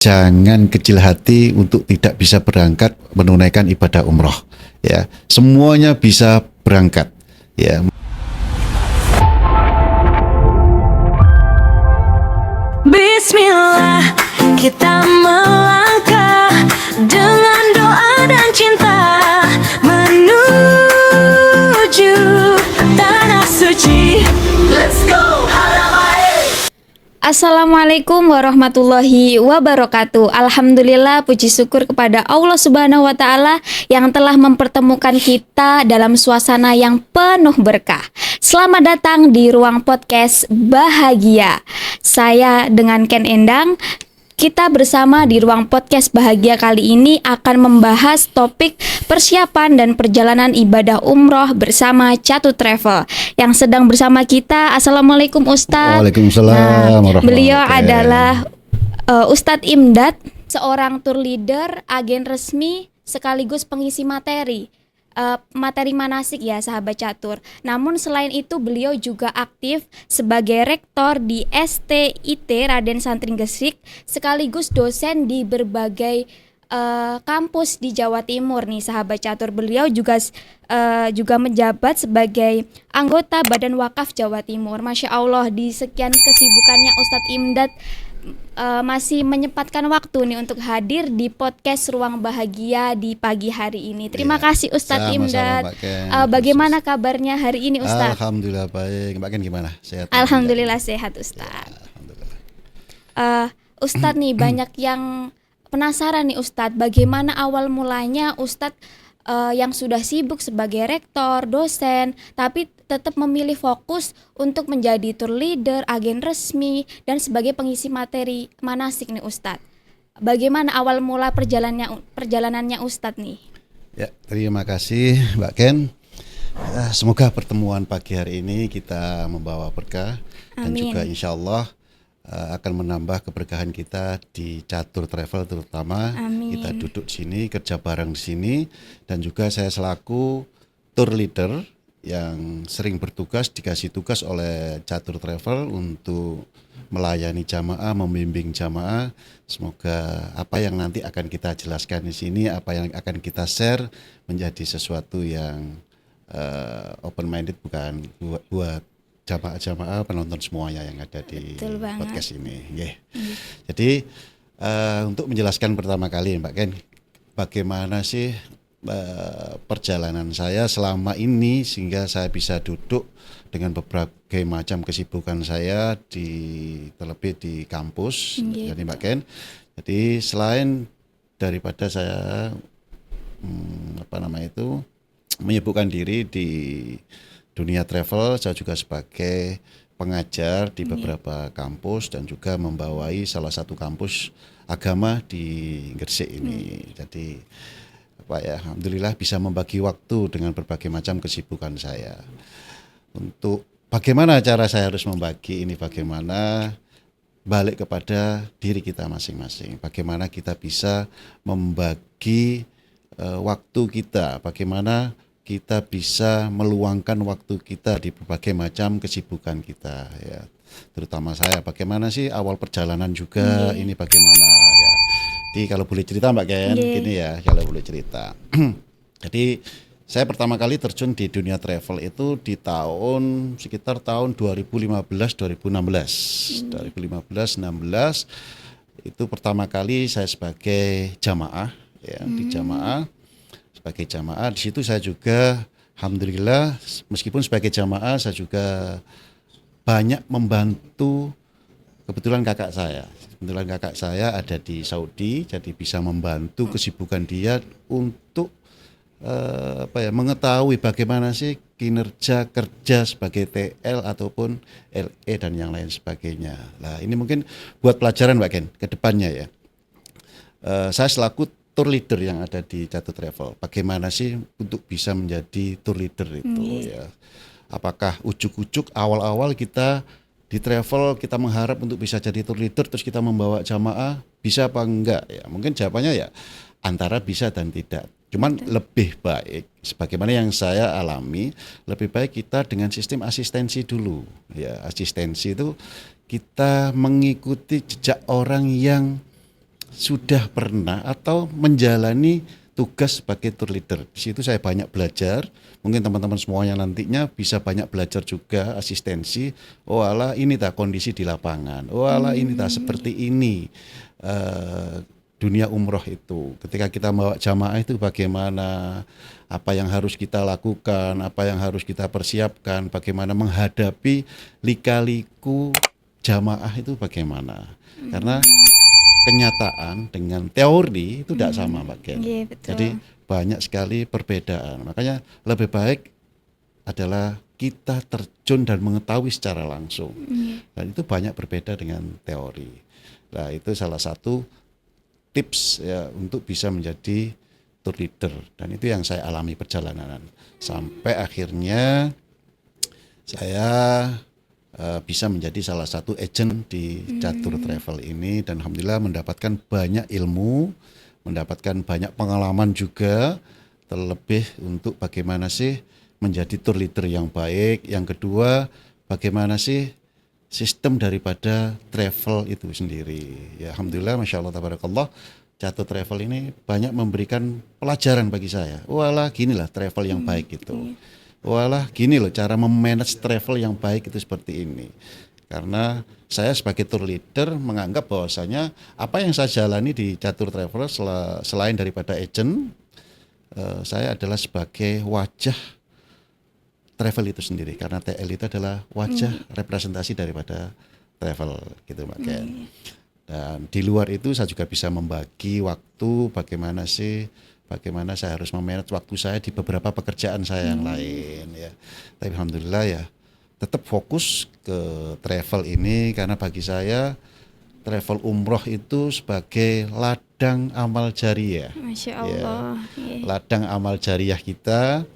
jangan kecil hati untuk tidak bisa berangkat menunaikan ibadah umroh. Ya, semuanya bisa berangkat. Ya. Bismillah, kita melangkah dengan doa dan cinta menuju tanah suci. Let's go. Assalamualaikum warahmatullahi wabarakatuh. Alhamdulillah, puji syukur kepada Allah Subhanahu wa Ta'ala yang telah mempertemukan kita dalam suasana yang penuh berkah. Selamat datang di ruang podcast Bahagia. Saya dengan Ken Endang. Kita bersama di ruang podcast Bahagia kali ini akan membahas topik persiapan dan perjalanan ibadah umroh bersama Catu Travel yang sedang bersama kita. Assalamualaikum Ustadz. Waalaikumsalam warahmatullahi Beliau wabarakatuh. adalah Ustadz Imdad, seorang tour leader, agen resmi sekaligus pengisi materi manasik ya sahabat catur. Namun selain itu beliau juga aktif sebagai rektor di STIT Raden Santring Gresik sekaligus dosen di berbagai kampus di Jawa Timur nih sahabat catur. Beliau juga menjabat sebagai anggota Badan Wakaf Jawa Timur. Masya Allah, di sekian kesibukannya Ustadz Imdad masih menyempatkan waktu nih untuk hadir di podcast Ruang Bahagia di pagi hari ini. Terima kasih Ustadz Imdad. Bagaimana kabarnya hari ini Ustadz? Alhamdulillah baik. Mbak Ken gimana? Sehat? Alhamdulillah sehat Ustadz. Ustadz nih banyak yang penasaran nih Ustadz, bagaimana awal mulanya Ustadz yang sudah sibuk sebagai rektor, dosen, tapi tetap memilih fokus untuk menjadi tour leader, agen resmi, dan sebagai pengisi materi manasik nih Ustadz. Bagaimana awal mula perjalanannya Ustadz nih? Ya, terima kasih Mbak Ken. Semoga pertemuan pagi hari ini kita membawa berkah. Dan Amin. juga insya Allah akan menambah keberkahan kita di Catur Travel terutama. Amin. Kita duduk di sini, kerja bareng di sini, dan juga saya selaku tour leader yang sering bertugas, dikasih tugas oleh Catur Travel untuk melayani jamaah, membimbing jamaah. Semoga apa yang nanti akan kita jelaskan di sini, apa yang akan kita share menjadi sesuatu yang open minded, bukan buat jamaah-jamaah penonton semuanya yang ada di podcast ini. Yeah. Jadi untuk menjelaskan pertama kali Mbak Ken, bagaimana sih perjalanan saya selama ini sehingga saya bisa duduk dengan berbagai macam kesibukan saya terlebih di kampus. Jadi Mbak Ken, jadi selain daripada saya menyibukkan diri di dunia travel, saya juga sebagai pengajar di beberapa kampus dan juga membawai salah satu kampus agama di Gresik ini. Jadi alhamdulillah bisa membagi waktu dengan berbagai macam kesibukan saya. Untuk bagaimana cara saya harus membagi ini, bagaimana balik kepada diri kita masing-masing. Bagaimana kita bisa membagi waktu kita, bagaimana kita bisa meluangkan waktu kita di berbagai macam kesibukan kita ya. Terutama saya, bagaimana sih awal perjalanan juga ini bagaimana ya. Jadi kalau boleh cerita Mbak Ken, gini ya, kalau boleh cerita. Jadi saya pertama kali terjun di dunia travel itu di sekitar tahun 2015-2016. 2015-16 itu pertama kali saya sebagai jamaah ya, di jamaah. Sebagai jamaah di situ saya juga alhamdulillah meskipun sebagai jamaah saya juga banyak membantu. Kebetulan kakak saya ada di Saudi, jadi bisa membantu kesibukan dia untuk mengetahui bagaimana sih kinerja kerja sebagai TL ataupun LE dan yang lain sebagainya. Nah ini mungkin buat pelajaran Mbak Ken ke depannya ya. Saya selaku tour leader yang ada di Catur Travel, bagaimana sih untuk bisa menjadi tour leader itu ya. Apakah ujuk-ujuk awal-awal kita di travel kita mengharap untuk bisa jadi tour leader terus kita membawa jamaah, bisa apa enggak ya? Mungkin jawabannya ya antara bisa dan tidak. Cuman lebih baik sebagaimana yang saya alami, lebih baik kita dengan sistem asistensi dulu ya. Asistensi itu kita mengikuti jejak orang yang sudah pernah atau menjalani tugas sebagai tour leader. Di situ saya banyak belajar. Mungkin teman-teman semuanya nantinya bisa banyak belajar juga asistensi. Oh alah ini tak kondisi di lapangan. Oh alah ini tak seperti ini. Dunia umroh itu. Ketika kita bawa jamaah itu bagaimana, apa yang harus kita lakukan, apa yang harus kita persiapkan, bagaimana menghadapi lika-liku jamaah itu bagaimana. Karena kenyataan dengan teori itu tidak sama Mbak Ken. Iya, betul. Jadi banyak sekali perbedaan. Makanya lebih baik adalah kita terjun dan mengetahui secara langsung. Dan itu banyak berbeda dengan teori. Nah, itu salah satu tips ya untuk bisa menjadi tour leader, dan itu yang saya alami perjalanan sampai akhirnya saya bisa menjadi salah satu agent di Catur Travel ini, dan alhamdulillah mendapatkan banyak ilmu, mendapatkan banyak pengalaman juga, terlebih untuk bagaimana sih menjadi tour leader yang baik. Yang kedua, bagaimana sih sistem daripada travel itu sendiri. Ya alhamdulillah, masya Allah, tabarakallah, Catur Travel ini banyak memberikan pelajaran bagi saya. Walah ginilah travel yang baik itu. Walah gini loh cara memanage travel yang baik itu seperti ini. Karena saya sebagai tour leader menganggap bahwasanya apa yang saya jalani di Catur Travel selain daripada agent, saya adalah sebagai wajah travel itu sendiri. Karena TL itu adalah wajah representasi daripada travel gitu Mbak Ken. Dan di luar itu saya juga bisa membagi waktu, bagaimana saya harus memanage waktu saya di beberapa pekerjaan saya yang lain ya. Tapi alhamdulillah ya tetap fokus ke travel ini, karena bagi saya travel umroh itu sebagai ladang amal jariah. Masya Allah. Ya, ladang amal jariah kita.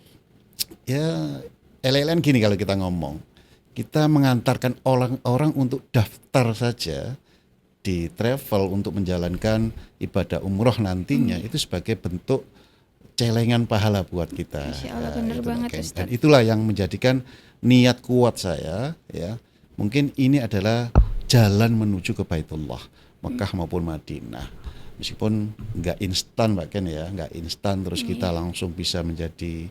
Ya LLN gini kalau kita ngomong, kita mengantarkan orang-orang untuk daftar saja di travel untuk menjalankan ibadah umroh nantinya, itu sebagai bentuk celengan pahala buat kita. Masya Allah, benar banget Ustaz. Dan itulah yang menjadikan niat kuat saya ya. Mungkin ini adalah jalan menuju ke Baitullah, Mekah maupun Madinah. Meskipun nggak instan Mbak Ken ya, nggak instan terus kita langsung bisa menjadi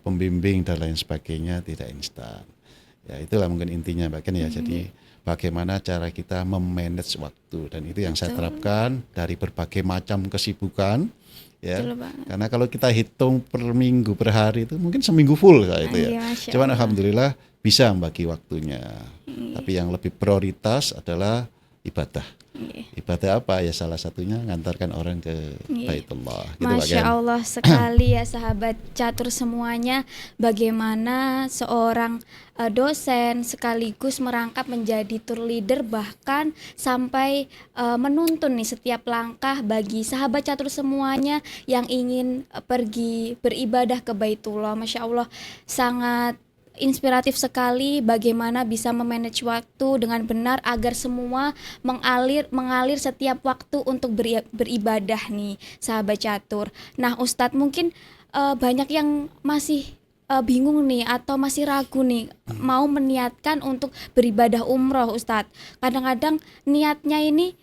pembimbing dan lain sebagainya, tidak instan. Ya itulah mungkin intinya Mbak Ken ya. Jadi bagaimana cara kita memanage waktu, dan itu yang saya terapkan dari berbagai macam kesibukan ya. Karena kalau kita hitung per minggu, per hari itu mungkin seminggu full saya itu ya. Cuman alhamdulillah bisa membagi waktunya. Tapi yang lebih prioritas adalah ibadah. Ibadah apa ya, salah satunya ngantarkan orang ke Baitullah gitu, Masya Allah sekali ya sahabat catur semuanya, bagaimana seorang dosen sekaligus merangkap menjadi tour leader, bahkan sampai menuntun nih setiap langkah bagi sahabat catur semuanya yang ingin pergi beribadah ke Baitullah. Masya Allah, sangat inspiratif sekali bagaimana bisa memanage waktu dengan benar agar semua mengalir setiap waktu untuk beribadah nih sahabat catur. Nah Ustadz, mungkin banyak yang masih bingung nih atau masih ragu nih mau meniatkan untuk beribadah umroh Ustadz. Kadang-kadang niatnya ini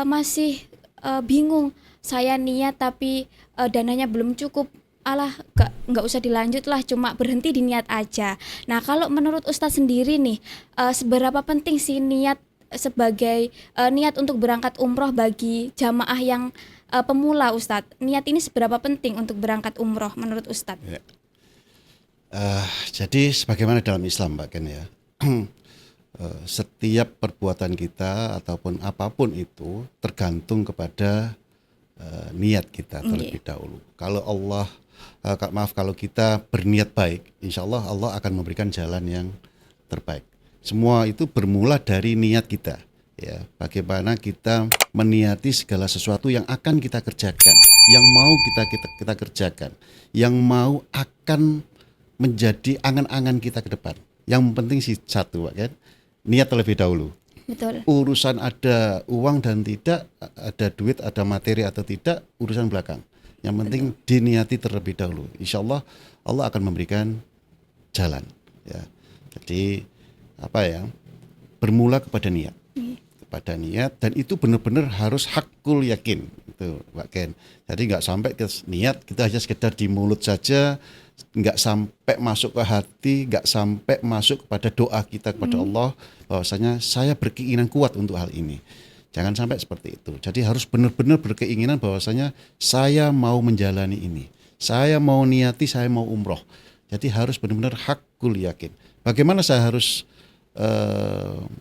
masih bingung, saya niat tapi dananya belum cukup. Alah nggak usah dilanjut lah, cuma berhenti di niat aja. Nah kalau menurut Ustadz sendiri nih, seberapa penting sih niat sebagai niat untuk berangkat umroh bagi jamaah yang pemula Ustadz? Niat ini seberapa penting untuk berangkat umroh menurut Ustadz? Ya. Jadi sebagaimana dalam Islam Mbak Ken ya, setiap perbuatan kita ataupun apapun itu tergantung kepada niat kita terlebih dahulu. Kalau Allah kalau kita berniat baik, insya Allah Allah akan memberikan jalan yang terbaik. Semua itu bermula dari niat kita. Ya, bagaimana kita meniati segala sesuatu yang akan kita kerjakan, yang mau kita kerjakan, yang mau akan menjadi angan-angan kita ke depan. Yang penting sih satu, kan? Niat terlebih dahulu. Betul. Urusan ada uang dan tidak, ada duit, ada materi atau tidak, urusan belakang. Yang penting diniati terlebih dahulu. Insya Allah Allah akan memberikan jalan. Ya. Jadi bermula kepada niat. kepada niat, dan itu benar-benar harus hakul yakin itu Pak Ken. Jadi nggak sampai ke niat kita hanya sekedar di mulut saja, nggak sampai masuk ke hati, nggak sampai masuk kepada doa kita kepada Allah bahwasanya saya berkeinginan kuat untuk hal ini. Jangan sampai seperti itu. Jadi harus benar-benar berkeinginan bahwasanya saya mau menjalani ini, saya mau niati, saya mau umroh. Jadi harus benar-benar hakul yakin. Bagaimana saya harus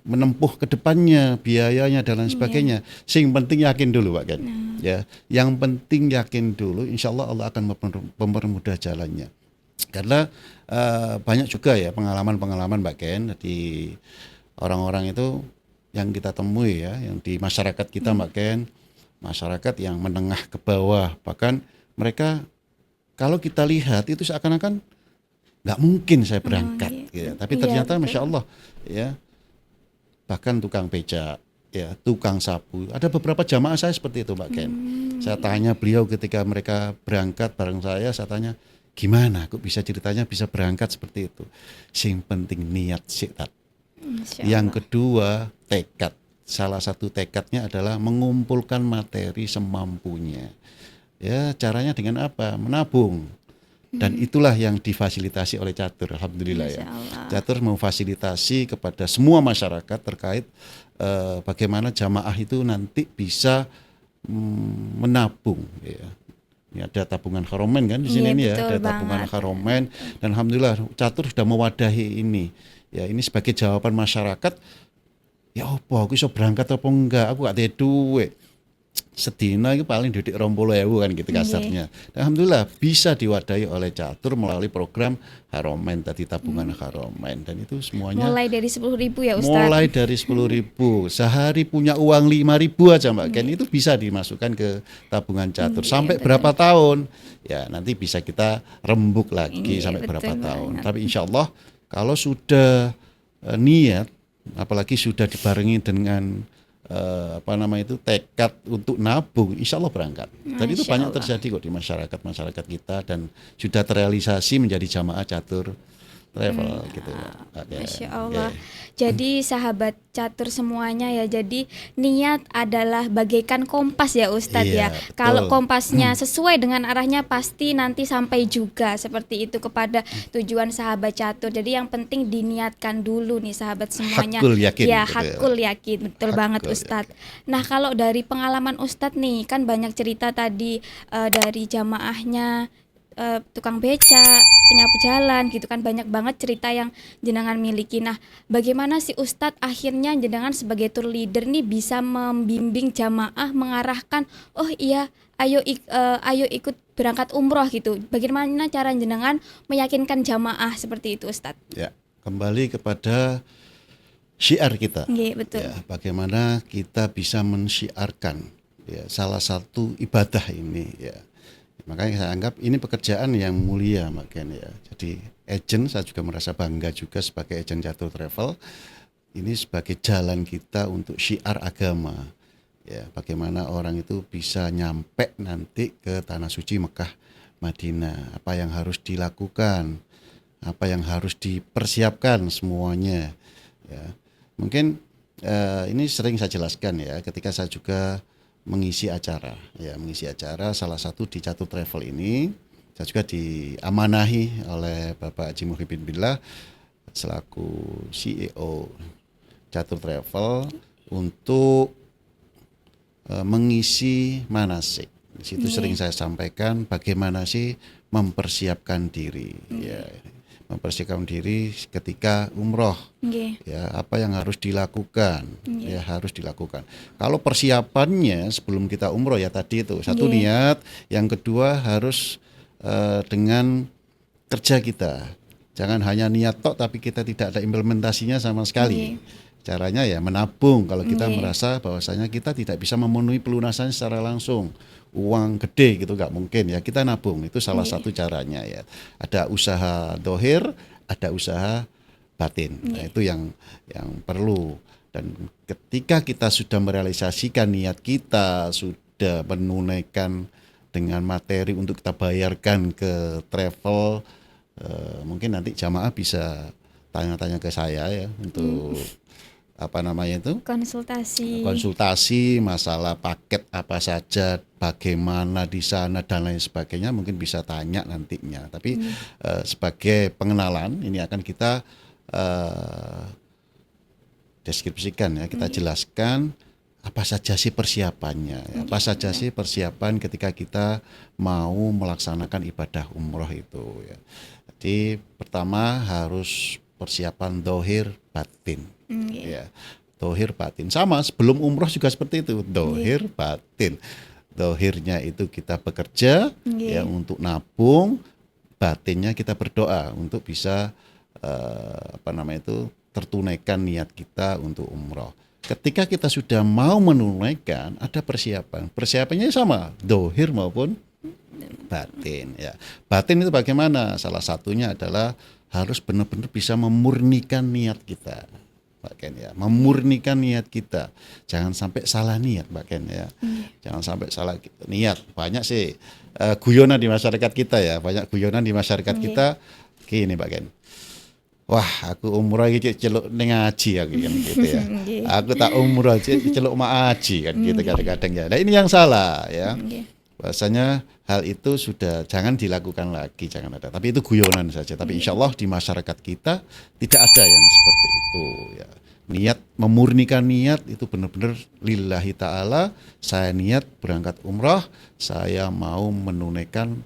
menempuh ke depannya, biayanya dan lain sebagainya. Sing penting yakin dulu Pak Ken. Ya, yang penting yakin dulu, insya Allah Allah akan mempermudah jalannya. Karena banyak juga ya pengalaman-pengalaman Pak Ken di orang-orang itu yang kita temui ya, yang di masyarakat kita Mbak Ken, masyarakat yang menengah ke bawah, bahkan mereka kalau kita lihat itu seakan-akan nggak mungkin saya berangkat, gitu. Tapi ternyata Masya Allah ya, bahkan tukang becak, ya tukang sapu, ada beberapa jamaah saya seperti itu Mbak Ken. Saya tanya beliau ketika mereka berangkat bareng saya tanya gimana kok bisa ceritanya bisa berangkat seperti itu. Sing penting niat sih. Yang kedua tekad. Salah satu tekadnya adalah mengumpulkan materi semampunya. Ya caranya dengan apa? Menabung. Dan itulah yang difasilitasi oleh Catur, alhamdulillah ya. Catur memfasilitasi kepada semua masyarakat terkait bagaimana jamaah itu nanti bisa menabung. Ya. Ini ada tabungan Haromen kan di sini nih ya, ada tabungan Haromen, dan alhamdulillah Catur sudah mewadahi ini. Ya ini sebagai jawaban masyarakat. Ya apa, aku bisa berangkat apa enggak? Aku gak ada duit. Sedina itu paling didik 20.000 kan gitu kasarnya. Dan alhamdulillah bisa diwadahi oleh Catur melalui program Haromen tadi, tabungan Haromen, dan itu semuanya mulai dari 10.000 ya Ustaz. Mulai dari 10.000. Sehari punya uang 5.000 aja Mbak Ken, itu bisa dimasukkan ke tabungan Catur. Sampai berapa tahun? Ya nanti bisa kita rembuk lagi sampai berapa tahun. Tapi insya Allah kalau sudah niat, apalagi sudah dibarengi dengan tekad untuk nabung, insya Allah berangkat. Dan itu banyak terjadi kok di masyarakat kita, dan sudah terrealisasi menjadi jamaah Catur Travel gitu. Masya Allah. Jadi sahabat Catur semuanya ya, jadi niat adalah bagaikan kompas ya Ustadz ya. Kalau kompasnya sesuai dengan arahnya pasti nanti sampai juga seperti itu kepada tujuan sahabat Catur. Jadi yang penting diniatkan dulu nih sahabat semuanya. Hakul yakin. Ya hakul yakin, betul banget Ustadz. Nah kalau dari pengalaman Ustadz nih, kan banyak cerita tadi dari jamaahnya, tukang beca, penyapu jalan gitu kan, banyak banget cerita yang jenengan miliki. Nah, bagaimana sih Ustadz akhirnya jenengan sebagai tour leader nih bisa membimbing jamaah, mengarahkan, oh iya, ayo ikut berangkat umroh gitu. Bagaimana cara jenengan meyakinkan jamaah seperti itu Ustadz? Ya, kembali kepada syiar kita. Betul. Ya, bagaimana kita bisa mensyiarkan ya salah satu ibadah ini ya. Makanya saya anggap ini pekerjaan yang mulia Mbak Ken ya. Jadi agent, saya juga merasa bangga juga sebagai agent Catur Travel. Ini sebagai jalan kita untuk syiar agama. Ya, bagaimana orang itu bisa nyampe nanti ke tanah suci Mekah, Madinah. Apa yang harus dilakukan, apa yang harus dipersiapkan semuanya. Ya, mungkin ini sering saya jelaskan ya ketika saya juga mengisi acara salah satu di Catur Travel ini. Saya juga diamanahi oleh Bapak Haji Muhyiddin Billah selaku CEO Catur Travel untuk mengisi manasik. Di situ sering saya sampaikan bagaimana sih mempersiapkan diri ya. Mempersiapkan diri ketika umroh, ya apa yang harus dilakukan, ya harus dilakukan. Kalau persiapannya sebelum kita umroh ya tadi itu satu niat, yang kedua harus dengan kerja kita. Jangan hanya niat tok tapi kita tidak ada implementasinya sama sekali. Caranya ya menabung kalau kita merasa bahwasanya kita tidak bisa memenuhi pelunasan secara langsung. Uang gede gitu nggak mungkin ya, kita nabung, itu salah satu caranya ya. Ada usaha dohir, ada usaha batin. Nah, itu yang perlu. Dan ketika kita sudah merealisasikan niat kita, sudah menunaikan dengan materi untuk kita bayarkan ke travel, mungkin nanti jamaah bisa tanya-tanya ke saya ya untuk konsultasi masalah paket apa saja, bagaimana di sana dan lain sebagainya, mungkin bisa tanya nantinya. Tapi sebagai pengenalan ini akan kita deskripsikan ya, kita jelaskan apa saja sih persiapannya, apa saja sih persiapan ketika kita mau melaksanakan ibadah umroh itu ya. Jadi pertama harus persiapan dohir batin, ya, dohir batin. Sama sebelum umroh juga seperti itu, dohir batin. Dohirnya itu kita bekerja ya untuk nabung, batinnya kita berdoa untuk bisa tertunaikan niat kita untuk umroh. Ketika kita sudah mau menunaikan, ada persiapan. Persiapannya sama, dohir maupun batin. Ya, batin itu bagaimana? Salah satunya adalah harus benar-benar bisa memurnikan niat kita, Mbak Ken ya. Memurnikan niat kita. Jangan sampai salah niat, Mbak Ken ya. Jangan sampai salah niat. Banyak sih guyonan di masyarakat kita ya. Banyak guyonan di masyarakat kita. Gini, Mbak Ken. Wah, aku umroh iki celuk ning ngaji aku kan gitu ya. Aku tak umroh celuk mak ngaji kan gitu kadang-kadang ya. Nah, ini yang salah ya. Bahasanya hal itu sudah jangan dilakukan lagi, jangan ada. Tapi itu guyonan saja. Tapi insya Allah di masyarakat kita tidak ada yang seperti itu ya. Niat, memurnikan niat itu benar-benar lillahi ta'ala. Saya niat berangkat umrah, saya mau menunaikan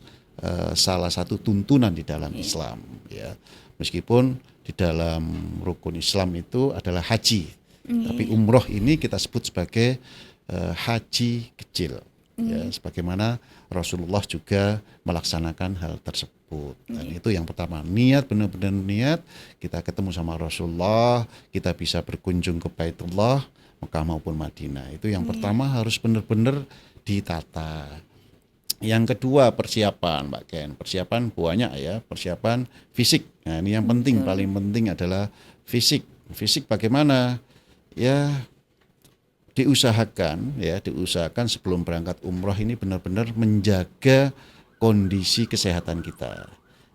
salah satu tuntunan di dalam Islam ya. Meskipun di dalam rukun Islam itu adalah haji, tapi umroh ini kita sebut sebagai haji kecil, ya, sebagaimana Rasulullah juga melaksanakan hal tersebut. Dan itu yang pertama, niat, benar-benar niat, kita ketemu sama Rasulullah, kita bisa berkunjung ke Baitullah, Mekah maupun Madinah. Itu yang pertama harus benar-benar ditata. Yang kedua persiapan, Mbak Ken. Persiapan banyak ya, persiapan fisik. Nah, ini yang penting, paling penting adalah fisik. Fisik bagaimana? Ya diusahakan sebelum berangkat umroh ini benar-benar menjaga kondisi kesehatan kita.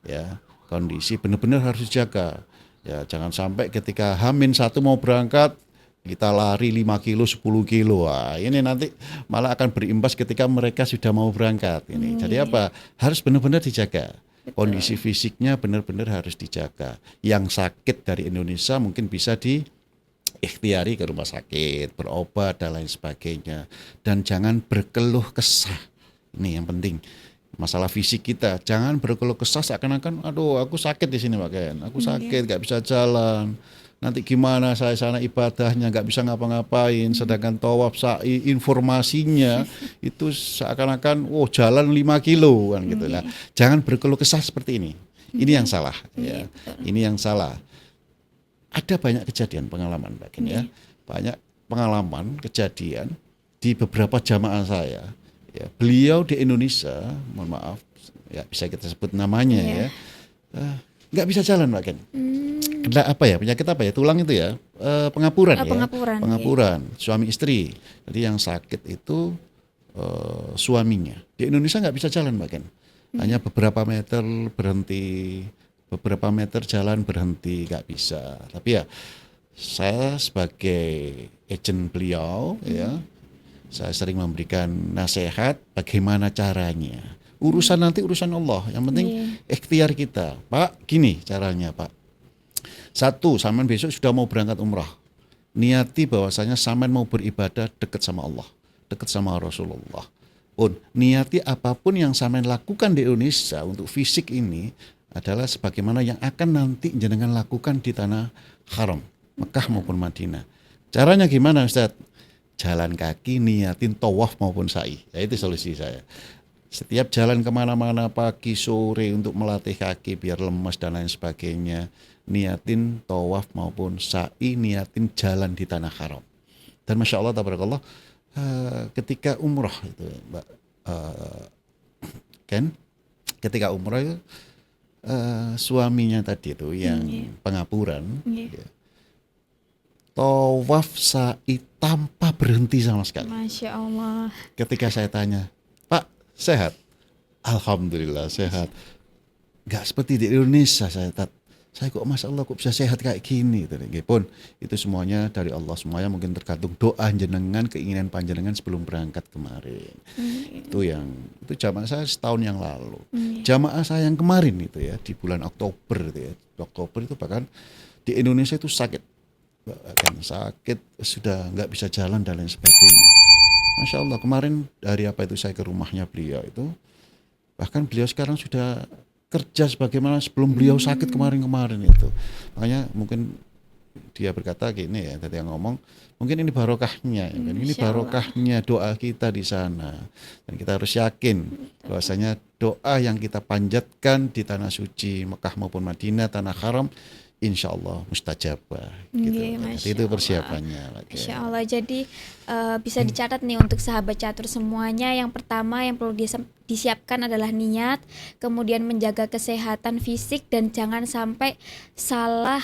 Ya, kondisi benar-benar harus dijaga. Ya, jangan sampai ketika H-1 mau berangkat kita lari 5 kilo, 10 kilo. Wah, ini nanti malah akan berimbas ketika mereka sudah mau berangkat ini. Jadi apa? Harus benar-benar dijaga. Kondisi fisiknya benar-benar harus dijaga. Yang sakit dari Indonesia mungkin bisa diikhtiari ke rumah sakit, berobat dan lain sebagainya. Dan jangan berkeluh kesah. Ini yang penting. Masalah fisik kita, jangan berkeluh kesah seakan-akan aduh aku sakit di sini Pak Ken. Aku sakit, gak bisa jalan. Nanti gimana saya sana ibadahnya nggak bisa ngapa-ngapain, sedangkan tawaf sa'i informasinya itu seakan-akan jalan 5 kilo kan gitu. Nah, jangan berkeluh kesah seperti ini. Ini yang salah ya. Ini yang salah. Ada banyak kejadian pengalaman Mbak Ken ya. Banyak pengalaman kejadian di beberapa jamaah saya. Ya, beliau di Indonesia, mohon maaf, ya bisa kita sebut namanya ya. Nggak bisa jalan Mbak Ken. Kena apa ya, penyakit apa ya, tulang itu ya, pengapuran ya, pengapuran suami istri. Jadi yang sakit itu suaminya. Di Indonesia nggak bisa jalan Mbak Ken. Hanya beberapa meter berhenti, beberapa meter jalan berhenti, nggak bisa. Tapi ya saya sebagai agent beliau ya, saya sering memberikan nasihat bagaimana caranya. Urusan nanti urusan Allah, yang penting ikhtiar kita. Pak, gini caranya Pak. 1, sampean besok sudah mau berangkat umrah. Niati bahwasanya sampean mau beribadah dekat sama Allah, dekat sama Rasulullah. Niati apapun yang sampean lakukan di Indonesia untuk fisik ini adalah sebagaimana yang akan nanti jenengan lakukan di tanah haram, Mekah maupun Madinah. Caranya gimana Ustaz? Jalan kaki niatin tawaf maupun sa'i. Ya, itu solusi saya. Setiap jalan kemana-mana pagi sore untuk melatih kaki biar lemas dan lain sebagainya, niatin tawaf maupun sa'i, niatin jalan di tanah haram. Dan Masya Allah tabarakallah, ketika umrah itu Mbak Ken, ketika umrah itu suaminya tadi itu yang pengapuran ya, tawaf sa'i tanpa berhenti sama sekali. Masya Allah. Ketika saya tanya, Pak sehat? Alhamdulillah sehat. Gak seperti di Indonesia saya saya kok Masya Allah kok bisa sehat kayak gini gitu. Nggih pun itu semuanya dari Allah, semuanya mungkin tergantung doa jenengan, keinginan panjenengan sebelum berangkat kemarin. Itu jamaah saya setahun yang lalu. Jamaah saya yang kemarin itu ya di bulan Oktober itu ya. Oktober itu bahkan di Indonesia itu sakit sudah nggak bisa jalan dan lain sebagainya. Masya Allah kemarin dari apa itu saya ke rumahnya beliau itu, bahkan beliau sekarang sudah kerja sebagaimana sebelum beliau sakit kemarin itu. Makanya mungkin dia berkata gini ya, tadi yang ngomong mungkin ini barokahnya ya kan? Ini barokahnya doa kita di sana, dan kita harus yakin bahwasanya doa yang kita panjatkan di tanah suci Mekah maupun Madinah, tanah haram, insya Allah mustajabah gitu. Jadi itu persiapannya. Masya Allah. Jadi bisa dicatat nih untuk sahabat catur semuanya. Yang pertama yang perlu disiapkan adalah niat, kemudian menjaga kesehatan fisik dan jangan sampai salah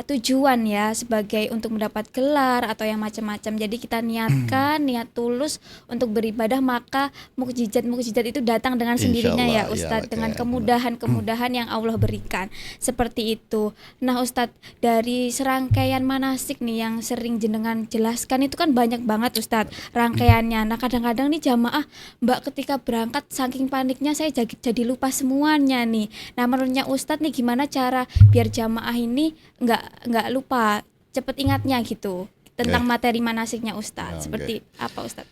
tujuan ya sebagai untuk mendapat gelar atau yang macam-macam. Jadi kita niatkan niat tulus untuk beribadah, maka mukjizat itu datang dengan sendirinya ya Ustadz, dengan kemudahan yang Allah berikan. Seperti itu. Nah Ustadz, dari serangkaian manasik nih yang sering jenengan jelaskan itu kan banyak banget Ustadz rangkaiannya. Nah kadang-kadang nih jamaah Mbak ketika berangkat saking paniknya saya jadi lupa semuanya nih. Nah menurutnya Ustadz nih gimana cara biar jamaah ini nggak lupa, cepet ingatnya gitu tentang materi manasiknya Ustadz. Seperti apa Ustadz?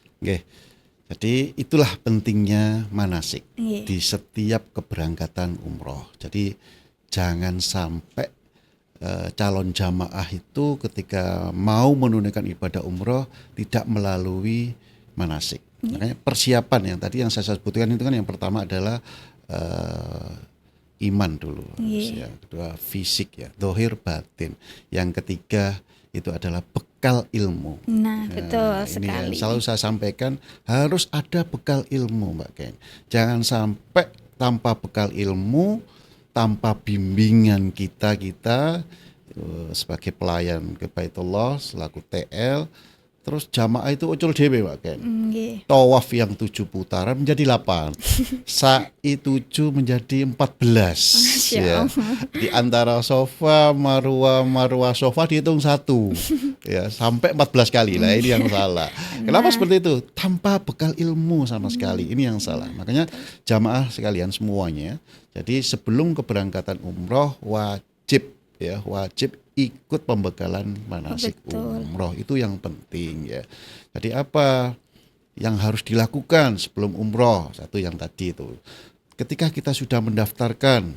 Jadi itulah pentingnya manasik di setiap keberangkatan umroh. Jadi jangan sampai calon jamaah itu ketika mau menunaikan ibadah umroh tidak melalui manasik. Makanya persiapan yang tadi yang saya sebutkan itu kan yang pertama adalah iman dulu, yang kedua fisik ya, dohir batin, yang ketiga itu adalah bekal ilmu. Nah betul sekali. Ini selalu saya sampaikan harus ada bekal ilmu Mbak Ken. Jangan sampai tanpa bekal ilmu, tanpa bimbingan kita sebagai pelayan ke Baitullah selaku TL, terus jamaah itu ucul dhewe Mbak Ken. Tawaf yang 7 putaran menjadi 8. Sa'i 7 menjadi 14. Ya. Di antara sofa marwah sofa dihitung 1. Ya, sampai 14 kali lah ini yang salah. Kenapa seperti itu? Tanpa bekal ilmu sama sekali. Ini yang salah. Makanya jamaah sekalian semuanya, jadi sebelum keberangkatan umroh wajib ikut pembekalan manasik umroh, itu yang penting ya. Jadi apa yang harus dilakukan sebelum umroh? Satu yang tadi itu, ketika kita sudah mendaftarkan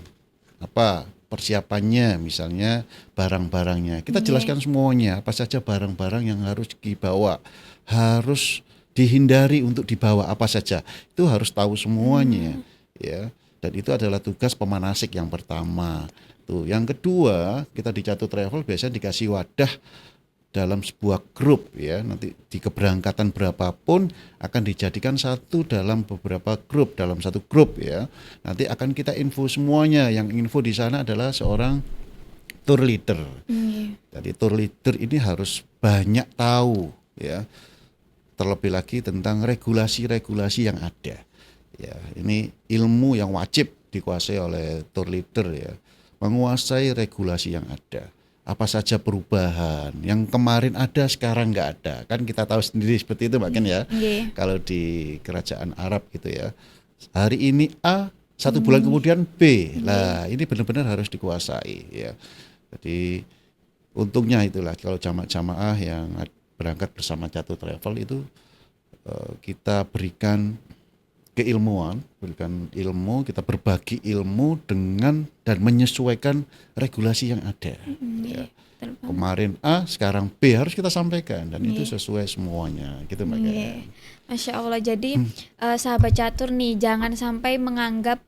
apa persiapannya, misalnya barang-barangnya, kita jelaskan semuanya apa saja barang-barang yang harus dibawa, harus dihindari untuk dibawa apa saja, itu harus tahu semuanya ya. Dan itu adalah tugas pemanasik yang pertama. Tuh, yang kedua, kita di Catur Travel biasanya dikasih wadah dalam sebuah grup ya. Nanti di keberangkatan berapapun akan dijadikan satu dalam beberapa grup, dalam satu grup ya. Nanti akan kita info semuanya. Yang info di sana adalah seorang tour leader. Jadi tour leader ini harus banyak tahu ya. Terlebih lagi tentang regulasi-regulasi yang ada. Ya, ini ilmu yang wajib dikuasai oleh tour leader ya. Menguasai regulasi yang ada, apa saja perubahan yang kemarin ada sekarang nggak ada, kan kita tahu sendiri seperti itu Mbak Ken ya. Kalau di kerajaan Arab gitu ya, hari ini A, 1 bulan kemudian B, lah ini benar-benar harus dikuasai ya. Jadi untungnya itulah kalau jamaah yang berangkat bersama Catur Travel itu kita berikan keilmuan, berikan ilmu, kita berbagi ilmu dengan dan menyesuaikan regulasi yang ada. Ya. Kemarin A, sekarang B harus kita sampaikan dan itu sesuai semuanya, gitu Mbak. Masya Allah. Jadi sahabat catur nih jangan sampai menganggap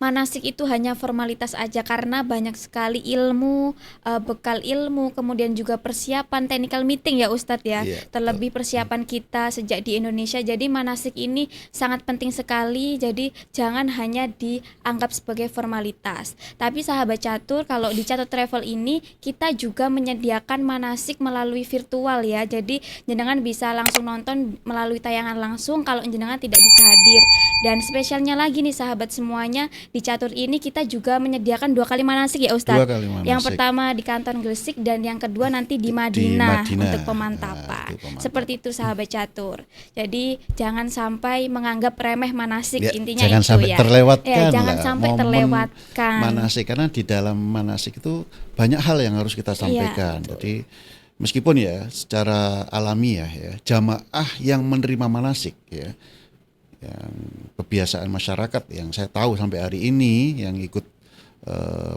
manasik itu hanya formalitas aja, karena banyak sekali ilmu, bekal ilmu, kemudian juga persiapan technical meeting ya Ustadz ya. Terlebih persiapan kita sejak di Indonesia. Jadi manasik ini sangat penting sekali. Jadi jangan hanya dianggap sebagai formalitas. Tapi sahabat catur, kalau di Catur Travel ini kita juga menyediakan manasik melalui virtual ya. Jadi jenengan bisa langsung nonton melalui tayangan langsung kalau jenengan tidak bisa hadir. Dan spesialnya lagi nih sahabat semuanya, di catur ini kita juga menyediakan 2 kali manasik ya Ustadz. 2 kali manasik. Yang pertama di Kanton Gresik dan yang kedua nanti di Madinah, Madinah. untuk pemantapan. Nah, itu pemantapan. Seperti itu sahabat catur. Jadi jangan sampai menganggap remeh manasik, Ya, intinya jangan itu sampai ya. terlewatkan Ya, jangan lah sampai momen terlewatkan. manasik, karena di dalam manasik itu banyak hal yang harus kita sampaikan. Jadi meskipun ya secara alamiah ya jamaah yang menerima manasik ya, yang kebiasaan masyarakat yang saya tahu sampai hari ini yang ikut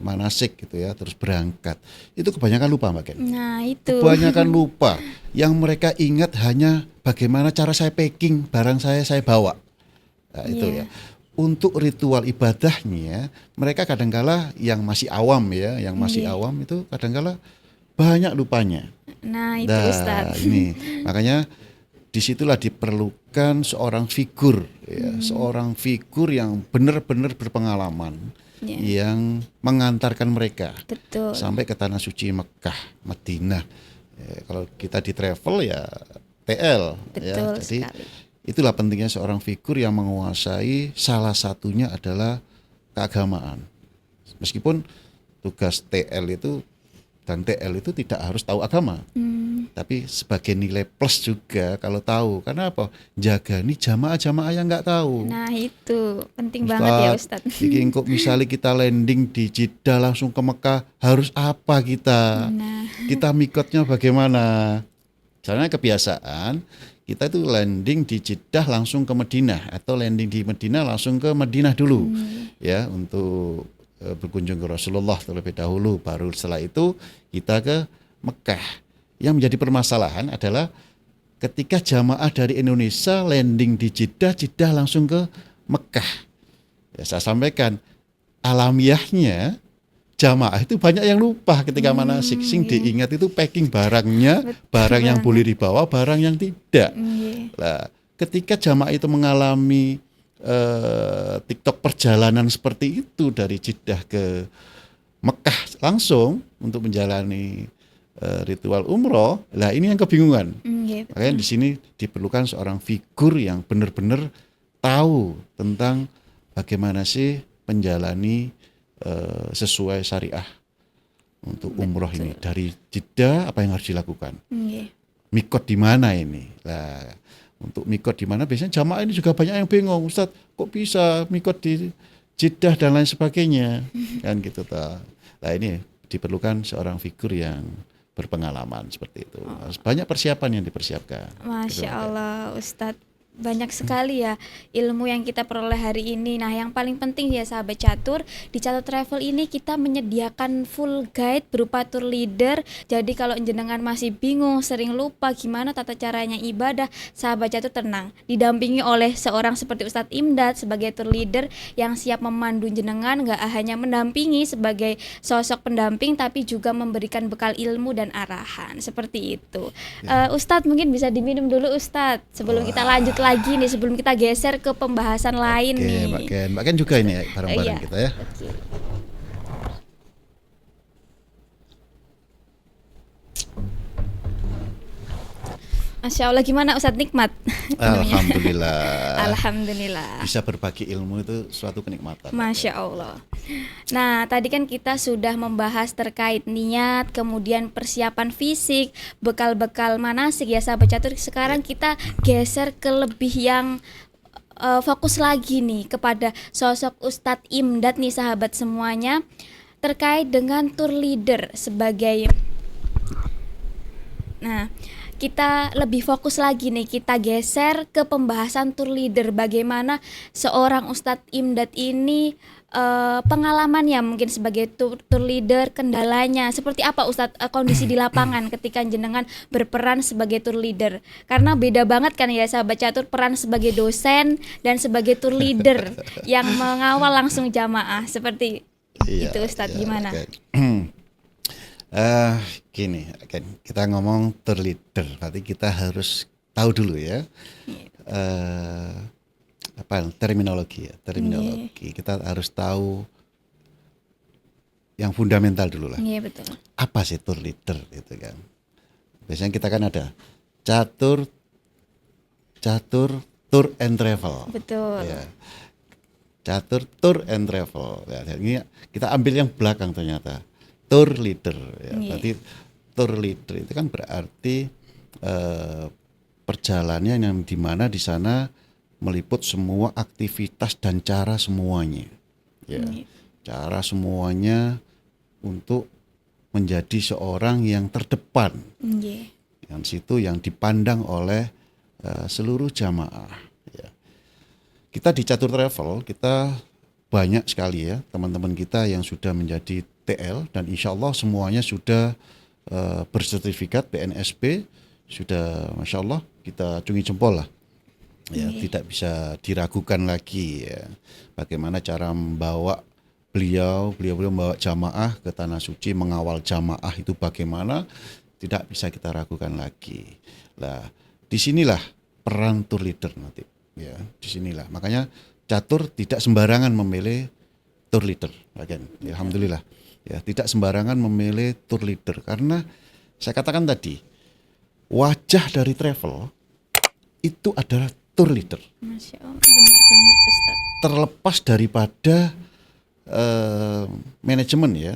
manasik gitu ya, terus berangkat itu kebanyakan lupa Mbak Ken. Nah itu. Kebanyakan lupa. Yang mereka ingat hanya bagaimana cara saya packing barang saya bawa. Nah, itu ya. Untuk ritual ibadahnya mereka kadangkala yang masih awam ya, yang masih awam itu kadangkala banyak lupanya. Nah itu Ustadz. Ini makanya disitulah diperlukan seorang figur ya, seorang figur yang benar-benar berpengalaman yang mengantarkan mereka Betul. sampai ke tanah suci Mekah, Madinah. Ya, kalau kita di travel ya TL ya. Betul Jadi sekali. itulah pentingnya seorang figur yang menguasai, salah satunya adalah keagamaan. Meskipun tugas TL itu dan TL itu tidak harus tahu agama. Tapi sebagai nilai plus juga kalau tahu. Karena apa? Jaga nih jamaah-jamaah yang nggak tahu. Nah itu penting banget ya Ustadz. Iki kok misalnya kita landing di Jeddah langsung ke Mekah, harus apa kita? Nah. Kita mikotnya bagaimana? Karena kebiasaan kita itu landing di Jeddah langsung ke Madinah, atau landing di Madinah langsung ke Madinah dulu, ya, untuk berkunjung ke Rasulullah terlebih dahulu. Baru setelah itu kita ke Mekah. Yang menjadi permasalahan adalah ketika jamaah dari Indonesia landing di Jeddah, Jeddah langsung ke Mekah. Ya, saya sampaikan alamiahnya jamaah itu banyak yang lupa ketika manasik. Sing diingat itu packing barangnya, barang yang boleh dibawa, barang yang tidak. Nah, ketika jamaah itu mengalami TikTok perjalanan seperti itu dari Jeddah ke Mekah langsung untuk menjalani ritual umroh, lah ini yang kebingungan. Makanya di sini diperlukan seorang figur yang benar-benar tahu tentang bagaimana sih menjalani sesuai syariah untuk umroh ini. Dari Jeddah apa yang harus dilakukan? Mikot di mana ini? Lah, untuk mikot di mana biasanya jamaah ini juga banyak yang bingung, Ustadz, kok bisa mikot di Jeddah dan lain sebagainya, kan gitu ta. Nah ini diperlukan seorang figur yang berpengalaman seperti itu. Banyak persiapan yang dipersiapkan. Masya Allah Ustadz, banyak sekali ya ilmu yang kita peroleh hari ini. Nah yang paling penting ya sahabat catur, di Catur Travel ini kita menyediakan full guide berupa tour leader. Jadi kalau jenengan masih bingung, sering lupa gimana tata caranya ibadah, sahabat catur tenang, didampingi oleh seorang seperti Ustadz Imdad sebagai tour leader yang siap memandu jenengan, gak hanya mendampingi sebagai sosok pendamping, tapi juga memberikan bekal ilmu dan arahan. Seperti itu. Ustadz mungkin bisa diminum dulu Ustadz sebelum kita lanjut lagi nih, sebelum kita geser ke pembahasan lain nih. Mbak Ken juga ini ya, bareng-bareng kita ya. Masya Allah, gimana Ustadz, nikmat? Alhamdulillah. Alhamdulillah. Bisa berbagi ilmu itu suatu kenikmatan. Masya Allah. Nah, tadi kan kita sudah membahas terkait niat, kemudian persiapan fisik, bekal-bekal manasik ya sahabat catur. Sekarang kita geser ke lebih yang fokus lagi nih kepada sosok Ustadz Imdad nih sahabat semuanya, terkait dengan tour leader sebagai. Nah, kita lebih fokus lagi nih, kita geser ke pembahasan tour leader. Bagaimana seorang Ustadz Imdad ini pengalamannya mungkin sebagai tour leader, kendalanya seperti apa Ustadz, kondisi di lapangan ketika jenengan berperan sebagai tour leader. Karena beda banget kan ya sahabat catur, peran sebagai dosen dan sebagai tour leader yang mengawal langsung jamaah seperti itu Ustadz, gimana? Gini, kita ngomong tour leader, berarti kita harus tahu dulu ya terminologi ya, kita harus tahu yang fundamental dulu lah. Iya betul. Apa sih tour leader itu kan? Biasanya kita kan ada catur, tour and travel. Betul. Ya. Catur Tour and Travel. Ya, ini kita ambil yang belakang ternyata. Tour leader. Ya. Berarti tour leader itu kan berarti perjalanan yang dimana di sana meliput semua aktivitas dan cara semuanya. Ya. Cara semuanya untuk menjadi seorang yang terdepan. Yang situ yang dipandang oleh seluruh jamaah. Ya. Kita di Catur Travel kita banyak sekali ya teman-teman kita yang sudah menjadi TL dan insya Allah semuanya sudah bersertifikat BNSB, sudah masya Allah kita acungi jempol lah. Ya, tidak bisa diragukan lagi ya. Bagaimana cara membawa beliau membawa jamaah ke tanah suci, mengawal jamaah itu bagaimana tidak bisa kita ragukan lagi. Nah, disinilah peran tour leader nanti. Ya, disinilah. Makanya Catur tidak sembarangan memilih tour leader. Alhamdulillah. Ya, tidak sembarangan memilih tour leader karena saya katakan tadi wajah dari travel itu adalah tour leader. Masya Allah, benar banget Ustaz. Terlepas daripada manajemen ya.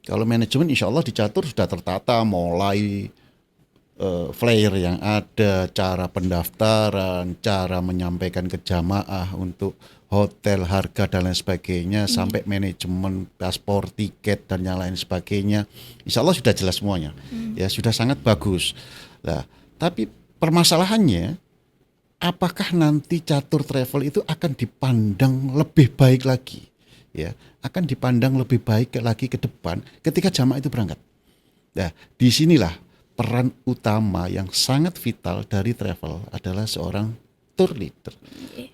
Kalau manajemen insya Allah di Catur sudah tertata mulai flyer yang ada, cara pendaftaran, cara menyampaikan ke jamaah untuk hotel, harga dan lain sebagainya, sampai manajemen, paspor, tiket dan yang lain sebagainya. Insya Allah sudah jelas semuanya. Ya sudah sangat bagus. Nah, tapi permasalahannya apakah nanti Catur Travel itu akan dipandang lebih baik lagi? Ya, akan dipandang lebih baik lagi ke depan ketika jamaah itu berangkat. Nah, disinilah peran utama yang sangat vital dari travel adalah seorang tour leader.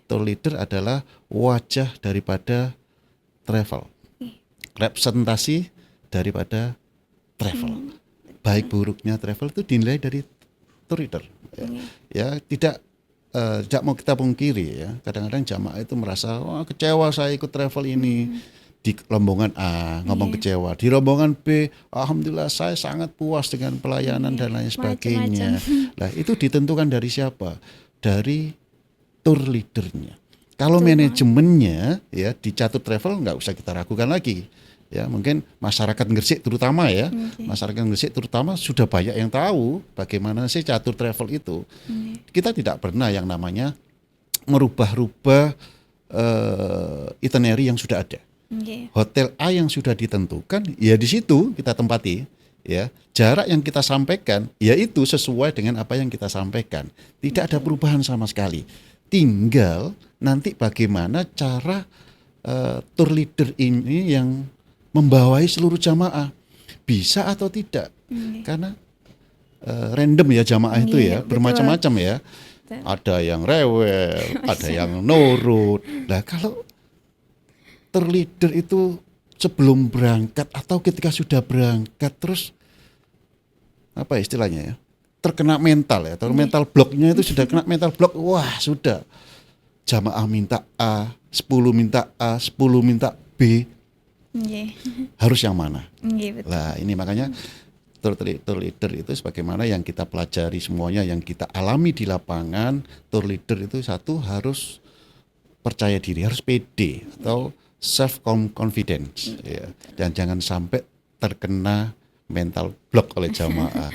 Tour leader adalah wajah daripada travel, representasi daripada travel. Baik buruknya travel itu dinilai dari tour leader. Ya, tidak mau kita pungkiri ya, kadang-kadang jamaah itu merasa kecewa saya ikut travel ini. Di rombongan A ngomong kecewa, di rombongan B alhamdulillah saya sangat puas dengan pelayanan dan lain sebagainya. Nah, itu ditentukan dari siapa? Dari tour leadernya. Kalau manajemennya ya di Catur Travel nggak usah kita ragukan lagi. Ya, mungkin masyarakat Gresik terutama ya. Masyarakat Gresik terutama sudah banyak yang tahu bagaimana sih Catur Travel itu. Kita tidak pernah yang namanya merubah-rubah itinerary yang sudah ada. Hotel A yang sudah ditentukan, ya di situ kita tempati. Ya, jarak yang kita sampaikan, yaitu sesuai dengan apa yang kita sampaikan. Tidak ada perubahan sama sekali. Tinggal nanti bagaimana cara tour leader ini yang membawai seluruh jamaah, bisa atau tidak? Karena random ya jamaah itu ya, bermacam-macam ya. Ada yang rewel, ada yang nurut. Nah, kalau tour leader itu sebelum berangkat atau ketika sudah berangkat terus apa istilahnya ya, terkena mental ya, atau mental blocknya itu sudah kena mental block, wah sudah jamaah minta A, 10 minta A, 10 minta B, harus yang mana? Nah ini makanya tour leader itu sebagaimana yang kita pelajari semuanya, yang kita alami di lapangan, tour leader itu satu harus percaya diri, harus pede atau self confidence ya. Dan jangan sampai terkena mental block oleh jamaah.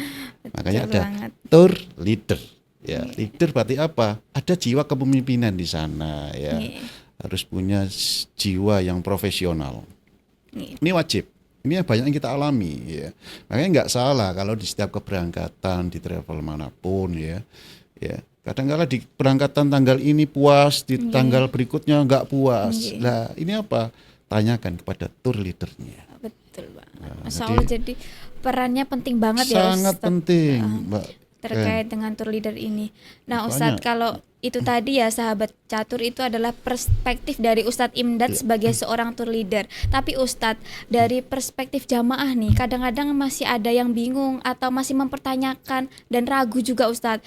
Makanya ada tour leader ya. Leader berarti apa? Ada jiwa kepemimpinan di sana ya. Harus punya jiwa yang profesional. Ini wajib. Ini yang banyak yang kita alami ya. Makanya nggak salah kalau di setiap keberangkatan di travel manapun ya. Ya. Kadang-kadang di berangkatan tanggal ini puas, di tanggal berikutnya nggak puas. Nah ini apa? Tanyakan kepada tour leadernya. Betul Pak. Masya Allah, jadi perannya penting banget ya Ustaz. Sangat penting Mbak. Terkait dengan tour leader ini. Nah Ustadz, kalau itu tadi ya sahabat Catur, itu adalah perspektif dari Ustadz Imdad sebagai seorang tour leader. Tapi Ustadz, dari perspektif jamaah nih, kadang-kadang masih ada yang bingung atau masih mempertanyakan dan ragu juga Ustadz.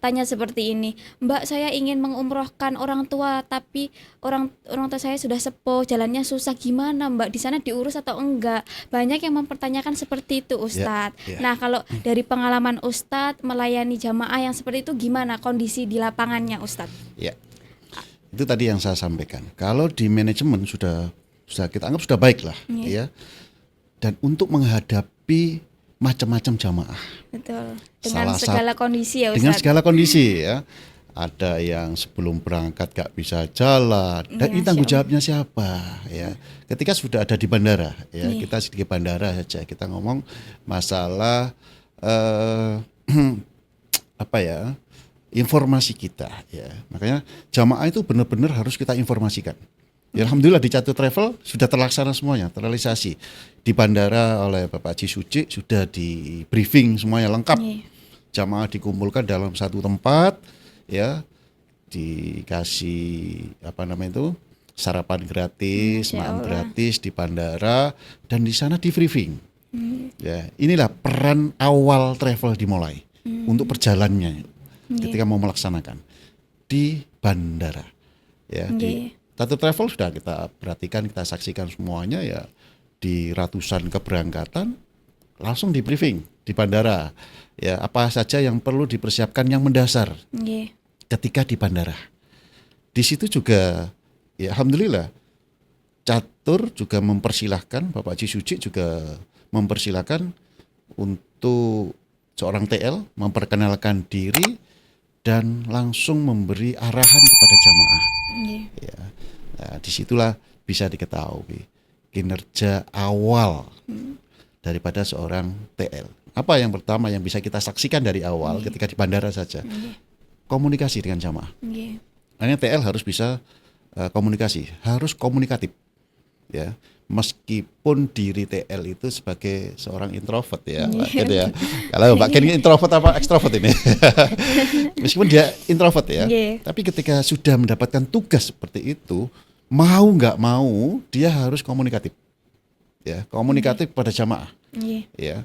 Tanya seperti ini, Mbak saya ingin mengumrohkan orang tua tapi orang tua saya sudah sepuh, jalannya susah, gimana Mbak, di sana diurus atau enggak? Banyak yang mempertanyakan seperti itu Ustadz. Nah kalau dari pengalaman Ustadz melayani jamaah yang seperti itu, gimana kondisi di lapangannya Ustadz? Ya, Itu tadi yang saya sampaikan. Kalau di manajemen sudah kita anggap sudah baik lah, ya. Dan untuk menghadapi macam-macam jamaah. Betul. Dengan segala kondisi ya Ustaz. Dengan segala kondisi ya. Ada yang sebelum berangkat gak bisa jalan. Dan ini tanggung jawabnya siapa ya? Ketika sudah ada di bandara ya, kita di bandara saja kita ngomong masalah apa ya? Informasi kita ya. Makanya jamaah itu benar-benar harus kita informasikan. Ya, alhamdulillah di Catur Travel sudah terlaksana semuanya, terrealisasi. Di bandara oleh Bapak Haji Suci sudah di briefing semuanya lengkap. Jamaah dikumpulkan dalam satu tempat, ya, dikasih sarapan gratis, makan gratis di bandara, dan di sana di briefing. Ya, inilah peran awal travel dimulai untuk perjalanannya ketika mau melaksanakan di bandara. Ya, di Catur Travel sudah kita perhatikan, kita saksikan semuanya ya, di ratusan keberangkatan langsung di briefing di bandara. Ya, apa saja yang perlu dipersiapkan yang mendasar ketika di bandara. Di situ juga ya alhamdulillah Catur juga mempersilahkan, Bapak Haji Suci juga mempersilahkan untuk seorang TL memperkenalkan diri dan langsung memberi arahan kepada jamaah. Ya. Nah, disitulah bisa diketahui kinerja awal daripada seorang TL. Apa yang pertama yang bisa kita saksikan dari awal ketika di bandara saja? Komunikasi dengan jamaah. Hanya TL harus bisa komunikasi, harus komunikatif. Ya, meskipun diri TL itu sebagai seorang introvert ya, Pak Ken ya. Kalau Pak Ken ini introvert apa ekstrovert ini? Meskipun dia introvert ya, tapi ketika sudah mendapatkan tugas seperti itu, mau nggak mau dia harus komunikatif. Ya, komunikatif pada jamaah. Ya.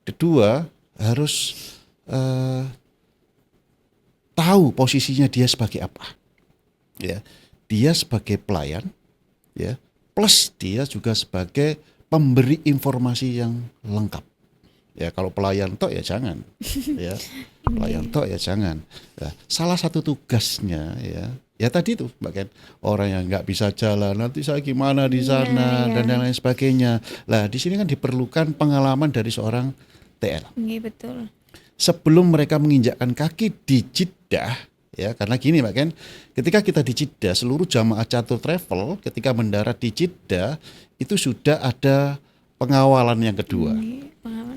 Kedua, harus tahu posisinya dia sebagai apa. Ya, dia sebagai pelayan, ya, plus dia juga sebagai pemberi informasi yang lengkap. Ya, kalau pelayan tok ya jangan, ya, pelayan tok ya jangan. Nah, salah satu tugasnya ya tadi itu Mbak Ken, orang yang nggak bisa jalan nanti saya gimana di sana dan lain sebagainya. Lah di sini kan diperlukan pengalaman dari seorang TL. Betul. Sebelum mereka menginjakkan kaki di Jeddah, ya karena gini Mbak Ken, ketika kita di Jeddah, seluruh jamaah Catur Travel ketika mendarat di Jeddah itu sudah ada pengawalan yang kedua,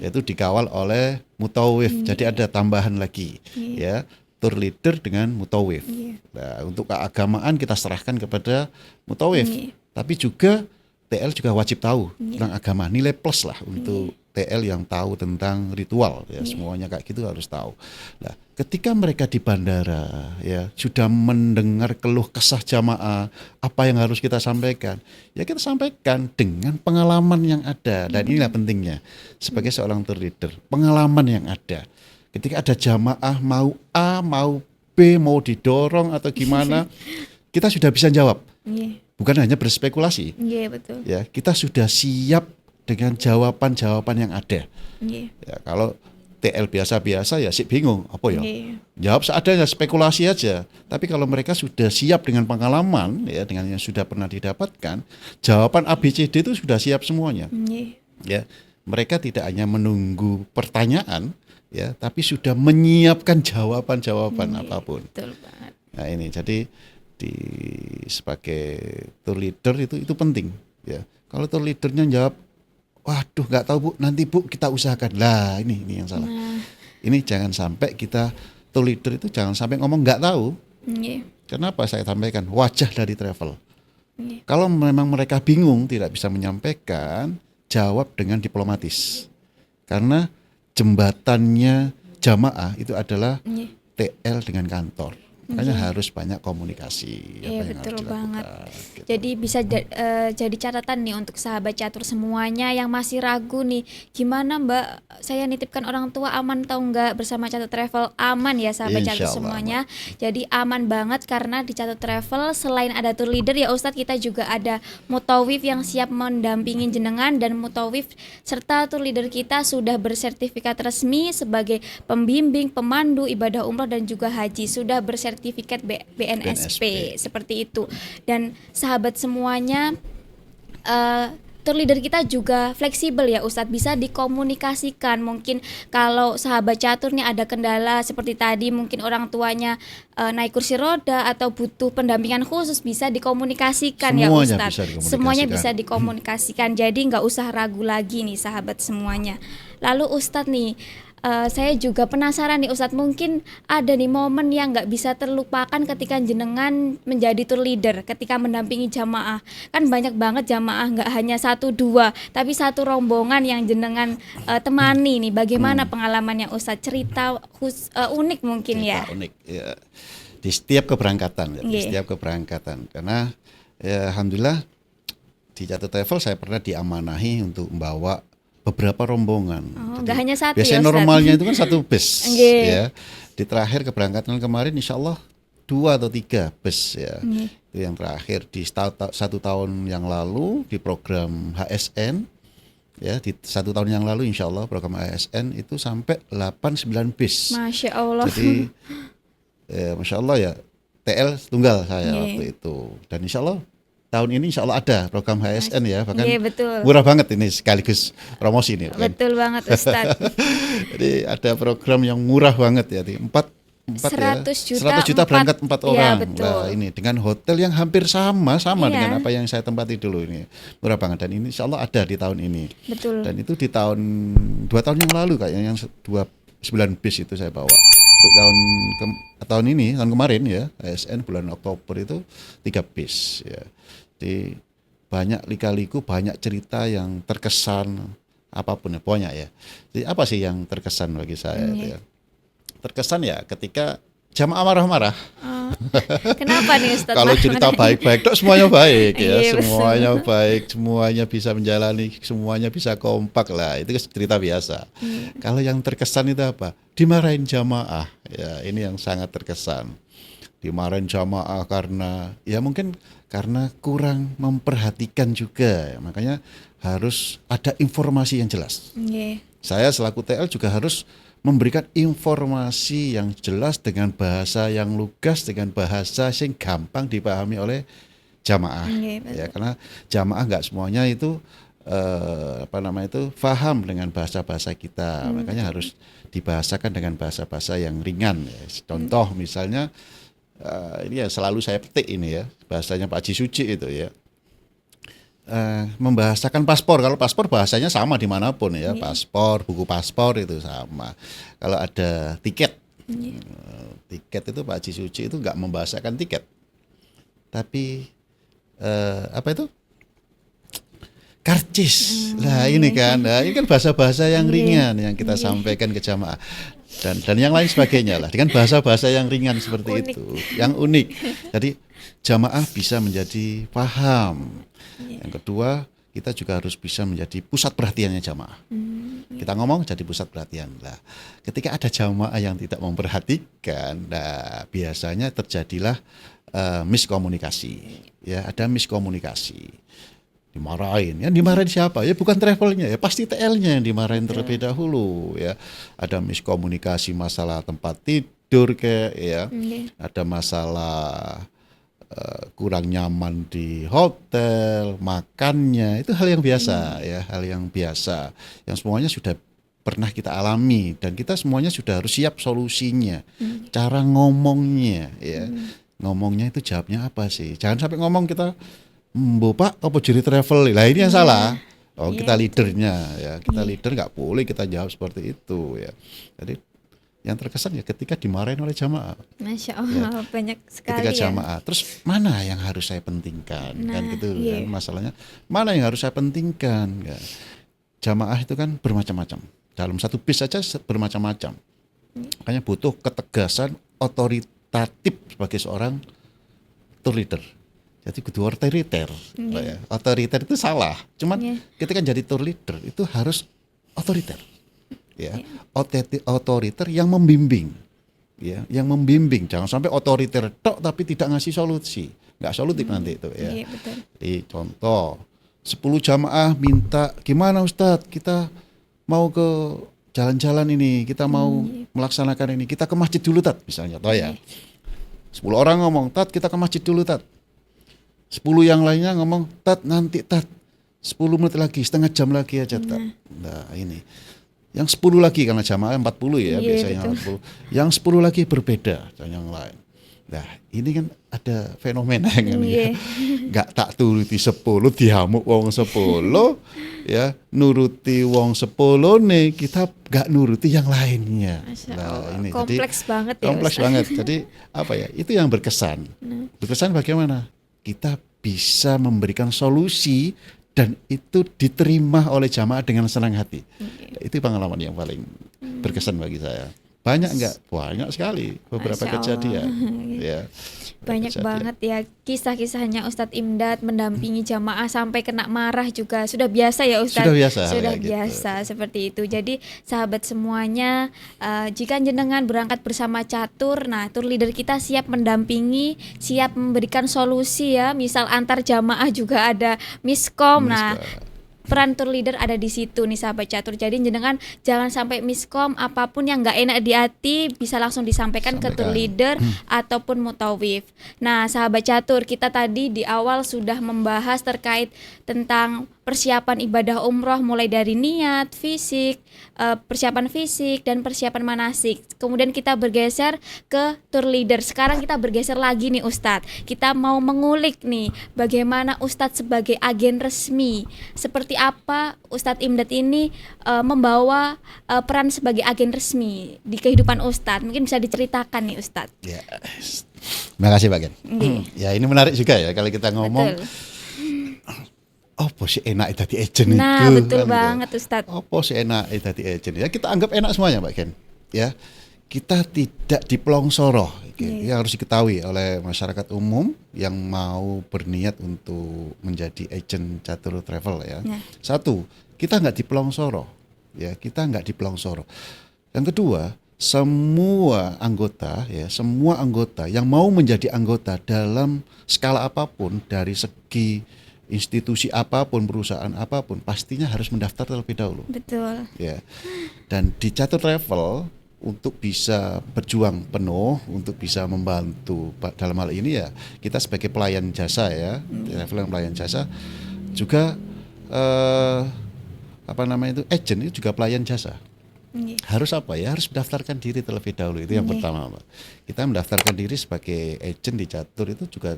yaitu dikawal oleh mutawif. Jadi ada tambahan lagi, ya, tour leader dengan mutawif. Nah, untuk keagamaan kita serahkan kepada mutawif, tapi juga TL juga wajib tahu tentang agama, nilai plus lah untuk TL yang tahu tentang ritual ya, semuanya kayak gitu harus tahu. Nah, ketika mereka di bandara ya sudah mendengar keluh kesah jamaah, apa yang harus kita sampaikan? Ya kita sampaikan dengan pengalaman yang ada, dan inilah pentingnya sebagai seorang tour leader, pengalaman yang ada. Ketika ada jamaah mau A, mau B, mau didorong atau gimana, kita sudah bisa jawab. Bukan hanya berspekulasi. Betul. Ya, kita sudah siap dengan jawaban-jawaban yang ada. Ya, kalau TL biasa-biasa ya sih bingung apa ya. Jawab seadanya, spekulasi aja. Tapi kalau mereka sudah siap dengan pengalaman ya, dengan yang sudah pernah didapatkan, jawaban ABCD itu sudah siap semuanya. Ya, mereka tidak hanya menunggu pertanyaan ya, tapi sudah menyiapkan jawaban-jawaban apapun. Betul banget. Nah, ini jadi sebagai tour leader itu penting ya. Kalau tour leadernya jawab, waduh nggak tahu Bu, nanti Bu kita usahakan. Lah ini yang salah. Ini jangan sampai kita tour leader itu jangan sampai ngomong nggak tahu. Kenapa saya sampaikan wajah dari travel. Kalau memang mereka bingung tidak bisa menyampaikan, jawab dengan diplomatis. Karena jembatannya jamaah itu adalah TL dengan kantor. Makanya harus banyak komunikasi. Iya betul banget. Gitu. Jadi bisa jadi catatan nih untuk sahabat catur semuanya yang masih ragu nih, gimana Mbak, saya nitipkan orang tua aman atau enggak bersama Catur Travel? Aman ya sahabat catur semuanya. Jadi aman banget karena di Catur Travel selain ada tour leader ya Ustadz, kita juga ada mutawif yang siap mendampingi jenengan, dan mutawif serta tour leader kita sudah bersertifikat resmi sebagai pembimbing, pemandu ibadah umroh dan juga haji, sudah bersertifikat sertifikat BNSP BNSP. seperti itu. Dan sahabat semuanya, tour leader kita juga fleksibel ya Ustadz, bisa dikomunikasikan. Mungkin kalau sahabat catur nih ada kendala seperti tadi, mungkin orang tuanya naik kursi roda atau butuh pendampingan khusus, bisa dikomunikasikan ya Semuanya Ustadz. bisa dikomunikasikan. Semuanya bisa dikomunikasikan. Jadi nggak usah ragu lagi nih sahabat semuanya. Lalu Ustadz nih, saya juga penasaran nih Ustadz, mungkin ada nih momen yang nggak bisa terlupakan ketika jenengan menjadi tour leader, ketika mendampingi jamaah. Kan banyak banget jamaah, nggak hanya 1-2, tapi satu rombongan yang jenengan temani nih. Bagaimana pengalamannya Ustadz? Cerita unik mungkin ya. Cerita unik ya. Di setiap keberangkatan, ya, di Iya. setiap keberangkatan. Karena ya, alhamdulillah di Catur Travel saya pernah diamanahi untuk membawa beberapa rombongan. Oh, nggak hanya satu biasanya ya, Ustadz? normalnya itu kan satu bus Nggih. ya. Di terakhir keberangkatan kemarin insya Allah 2 atau 3 bus ya. Nggih. Itu yang terakhir di 1 tahun yang lalu di program HSN ya, di 1 tahun yang lalu insya Allah program HSN itu sampai 8-9 bus. Masya Allah. Jadi Masya Allah ya, TL tunggal saya Nggih. waktu itu. Dan insya Allah tahun ini insya Allah ada program HSN ya, bahkan Nggih, betul. murah banget ini sekaligus promosi nih. Kan? Betul banget Ustadz. Jadi ada program yang murah banget ya, di 4 100 juta, 100 juta berangkat 4 Iya, orang. betul. Nah, ini dengan hotel yang hampir sama Iya. dengan apa yang saya tempati dulu ini. Murah banget dan ini insya Allah ada di tahun ini. Betul. Dan itu di tahun 2 tahun yang lalu kayaknya, yang 9 bis itu saya bawa. Untuk tahun ini, tahun kemarin ya, ASN bulan Oktober itu 3 bis ya. Jadi banyak lika-liku, banyak cerita yang terkesan apapun ya, pokoknya ya. Jadi apa sih yang terkesan bagi saya itu ya? Terkesan ya ketika jamaah marah-marah. Oh. Kenapa nih Ustadz? Kalau cerita baik-baik dok semuanya baik ya, Iya, betul. semuanya baik, semuanya bisa menjalani, semuanya bisa kompak lah, itu cerita biasa. Kalau yang terkesan itu apa? Dimarahin jamaah, ya ini yang sangat terkesan. Dimarahin jamaah karena ya mungkin karena kurang memperhatikan juga, ya. Makanya harus ada informasi yang jelas. Nggih. Saya selaku TL juga harus memberikan informasi yang jelas dengan bahasa yang lugas, dengan bahasa yang gampang dipahami oleh jamaah. Nggih, betul. Ya, karena jamaah nggak semuanya itu paham dengan bahasa-bahasa kita. Makanya harus dibahasakan dengan bahasa-bahasa yang ringan. Ya. Contoh misalnya ini ya selalu saya petik ini ya, bahasanya Pak Haji Suci itu ya. Membahasakan paspor, kalau paspor bahasanya sama dimanapun ya, paspor, buku paspor itu sama. Kalau ada tiket, tiket itu Pak Haji Suci itu nggak membahasakan tiket, tapi apa itu? Karcis. Nah ini kan, ini kan bahasa-bahasa yang ringan yang kita sampaikan ke jamaah. Dan yang lain sebagainya lah, dengan bahasa-bahasa yang ringan seperti Unik. itu, yang unik. Jadi jamaah bisa menjadi paham. Yang kedua, kita juga harus bisa menjadi pusat perhatiannya jamaah. Kita ngomong jadi pusat perhatian. Nah, ketika ada jamaah yang tidak memperhatikan, nah biasanya terjadilah miskomunikasi. Ya, ada miskomunikasi. Dimarahin. Yang dimarahin siapa? Ya bukan travelnya, ya pasti TL-nya yang dimarahin terlebih dahulu. Ya, ada miskomunikasi masalah tempat tidur kayak ya, ada masalah kurang nyaman di hotel, makannya, itu hal yang biasa ya, hal yang biasa yang semuanya sudah pernah kita alami dan kita semuanya sudah harus siap solusinya. Cara ngomongnya ya. Ngomongnya itu jawabnya apa sih? Jangan sampai ngomong kita Mbok Pak apa jadi travel. Lah ini yang salah. Oh, kita leadernya ya. Kita leader nggak boleh kita jawab seperti itu ya. Jadi yang terkesan ya ketika dimarahin oleh jamaah. Masya Allah, banyak sekali Ketika ya. jamaah, terus mana yang harus saya pentingkan kan Nah, gitu iya. kan masalahnya, mana yang harus saya pentingkan kan. Jamaah itu kan bermacam-macam, dalam satu bis saja bermacam-macam, makanya butuh ketegasan otoritatif sebagai seorang tour leader. Jadi kudu otoriter. Ya. Otoriter itu salah, cuman ketika jadi tour leader itu harus otoriter. Ya, otoriter yang membimbing, ya, yang membimbing. Jangan sampai otoriter tok tapi tidak ngasih solusi, nggak solutif nanti itu ya. Iya, betul. Jadi contoh, 10 jamaah minta, gimana Ustadz, kita mau ke jalan-jalan ini, kita mau melaksanakan ini, kita ke masjid dulu Tat, misalnya, toh ya. 10 orang ngomong, "Tat, kita ke masjid dulu, Tat." 10 yang lainnya ngomong, "Tat, nanti, Tat. 10 menit lagi, setengah jam lagi aja, Tat." Nah, ini. Yang 10 lagi karena jamaah 40 ya, Iya, biasanya betul. 40. Yang 10 lagi berbeda dengan yang lain. Nah, ini kan ada fenomena yang ini. Iya. Gak tak turuti 10 diamuk wong 10 ya, nuruti wong 10 nih, kita gak nuruti yang lainnya. Masya Nah, Allah. ini Kompleks banget ya, kompleks Ustaz. banget. Jadi apa ya? Itu yang berkesan. Berkesan bagaimana? Kita bisa memberikan solusi dan itu diterima oleh jamaah dengan senang hati. Itu pengalaman yang paling berkesan bagi saya. Banyak enggak? Banyak sekali beberapa Masya Allah. kejadian. Ya. Banyak kejadian. banget ya kisah-kisahnya Ustadz Imdad mendampingi jamaah sampai kena marah juga. Sudah biasa ya Ustadz? Sudah biasa, Sudah ya, gitu. biasa seperti itu. Jadi sahabat semuanya, jika jenengan berangkat bersama catur, nah tour leader kita siap mendampingi, siap memberikan solusi ya. Misal antar jamaah juga ada miskom. Nah, peran tour leader ada di situ nih sahabat catur. Jadi jenengan jangan sampai miskom, apapun yang nggak enak di hati bisa langsung disampaikan ke tour leader ataupun mutawif. Nah sahabat catur, kita tadi di awal sudah membahas terkait tentang persiapan ibadah umroh mulai dari niat, fisik, persiapan fisik dan persiapan manasik. Kemudian kita bergeser ke tour leader. Sekarang kita bergeser lagi nih Ustadz. Kita mau mengulik nih bagaimana Ustadz sebagai agen resmi. Seperti apa Ustadz Imdad ini membawa peran sebagai agen resmi di kehidupan Ustadz. Mungkin bisa diceritakan nih Ustadz. Ya. Terima kasih Pak Gen. Iya. Ya ini menarik juga ya kalau kita ngomong. Betul. Apa sih enak dadi agent Nah itu? betul kan, banget gitu. Ustadz. Apa sih enak dadi agent? Ya kita anggap enak semuanya Pak Gen. Ya. Kita tidak diplongsoroh. Yang harus diketahui oleh masyarakat umum yang mau berniat untuk menjadi agent catur travel ya. Satu, kita nggak diplongsoroh. Ya, kita nggak diplongsoroh. Yang kedua, semua anggota yang mau menjadi anggota dalam skala apapun, dari segi institusi apapun, perusahaan apapun, pastinya harus mendaftar terlebih dahulu. Betul. Ya. Dan di Catur Travel untuk bisa berjuang penuh, untuk bisa membantu dalam hal ini ya, kita sebagai pelayan jasa ya, travel yang pelayan jasa juga agent itu juga pelayan jasa. Harus apa ya? Harus mendaftarkan diri terlebih dahulu, itu yang pertama, Mbak. Kita mendaftarkan diri sebagai agent di Catur itu juga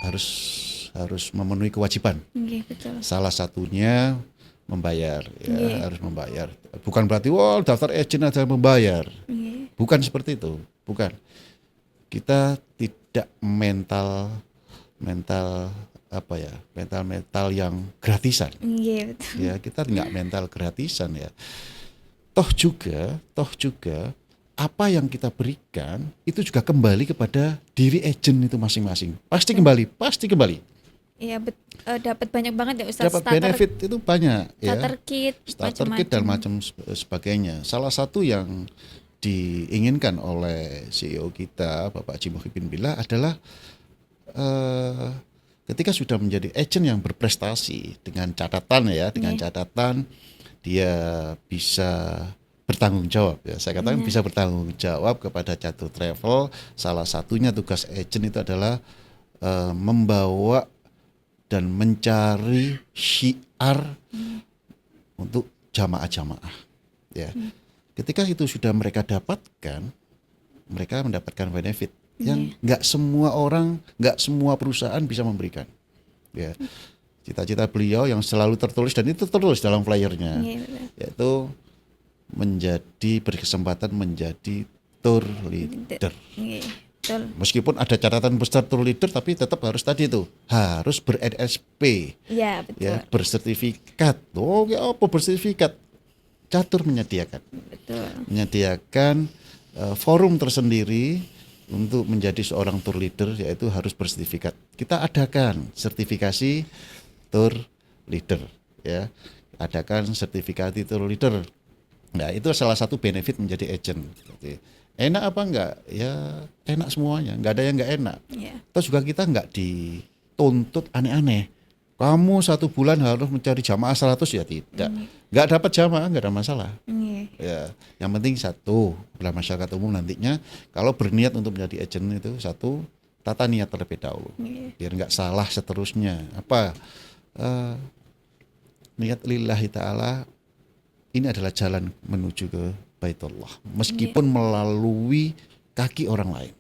harus memenuhi kewajiban. Betul. Salah satunya membayar, ya, harus membayar. Bukan berarti daftar agent aja membayar. Bukan seperti itu, bukan. Kita tidak mental yang gratisan. Betul. Ya, kita nggak mental gratisan ya. Toh juga apa yang kita berikan itu juga kembali kepada diri agent itu masing-masing. Pasti kembali. Iya, dapat banyak banget ya Ustadz. Dapat benefit itu banyak ya. Starter kit Dan macam sebagainya. Salah satu yang diinginkan oleh CEO kita Bapak Haji Muhyiddin Billah adalah ketika sudah menjadi agent yang berprestasi dengan catatan dia bisa bertanggung jawab ya. Saya katakan bisa bertanggung jawab kepada Catur Travel. Salah satunya tugas agent itu adalah membawa dan mencari syiar untuk jamaah-jamaah ya. Ketika itu sudah mereka dapatkan, mereka mendapatkan benefit yang nggak semua perusahaan bisa memberikan ya. Cita-cita beliau yang selalu tertulis dan itu tertulis dalam flyernya, yaitu berkesempatan menjadi tour leader. Betul. Meskipun ada catatan besar tour leader, tapi tetap harus harus ber-NSP, Ya betul. ya, bersertifikat. Apa bersertifikat? Catur menyediakan forum tersendiri untuk menjadi seorang tour leader, yaitu harus bersertifikat. Kita adakan sertifikasi tour leader, ya, adakan sertifikasi tour leader. Nah, itu salah satu benefit menjadi agent. Enak apa enggak? Ya enak semuanya, enggak ada yang enggak enak. Terus juga kita enggak dituntut aneh-aneh. Kamu 1 bulan harus mencari jamaah 100 ya tidak. Enggak dapat jamaah enggak ada masalah. Ya, yang penting satu, bila masyarakat umum nantinya kalau berniat untuk menjadi agent itu satu, tata niat terlebih dahulu, biar nggak salah seterusnya. Apa niat lillahi ta'ala, ini adalah jalan menuju ke Baitullah, meskipun melalui kaki orang lain.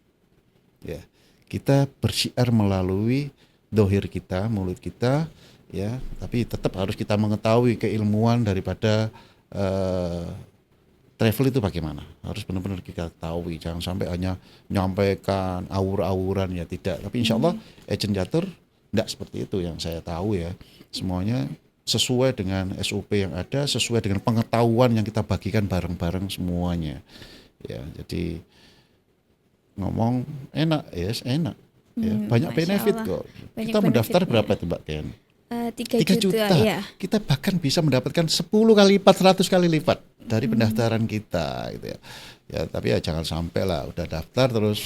Ya, kita bersyiar melalui dohir kita, mulut kita, ya, tapi tetap harus kita mengetahui keilmuan daripada travel itu bagaimana. Harus benar-benar kita ketahui, jangan sampai hanya menyampaikan aur-auran, ya tidak. Tapi insya Allah agent catur tidak seperti itu yang saya tahu ya. Semuanya sesuai dengan SOP yang ada, sesuai dengan pengetahuan yang kita bagikan bareng-bareng semuanya. Ya, jadi ngomong enak, yes enak. Ya, banyak Masya benefit Allah. kok. Banyak Kita mendaftar benefitnya. berapa tuh Mbak Ken? 3 juta, ya. Kita bahkan bisa mendapatkan 10 kali lipat, 100 kali lipat dari pendaftaran kita gitu ya. Ya, tapi ya jangan sampai lah udah daftar terus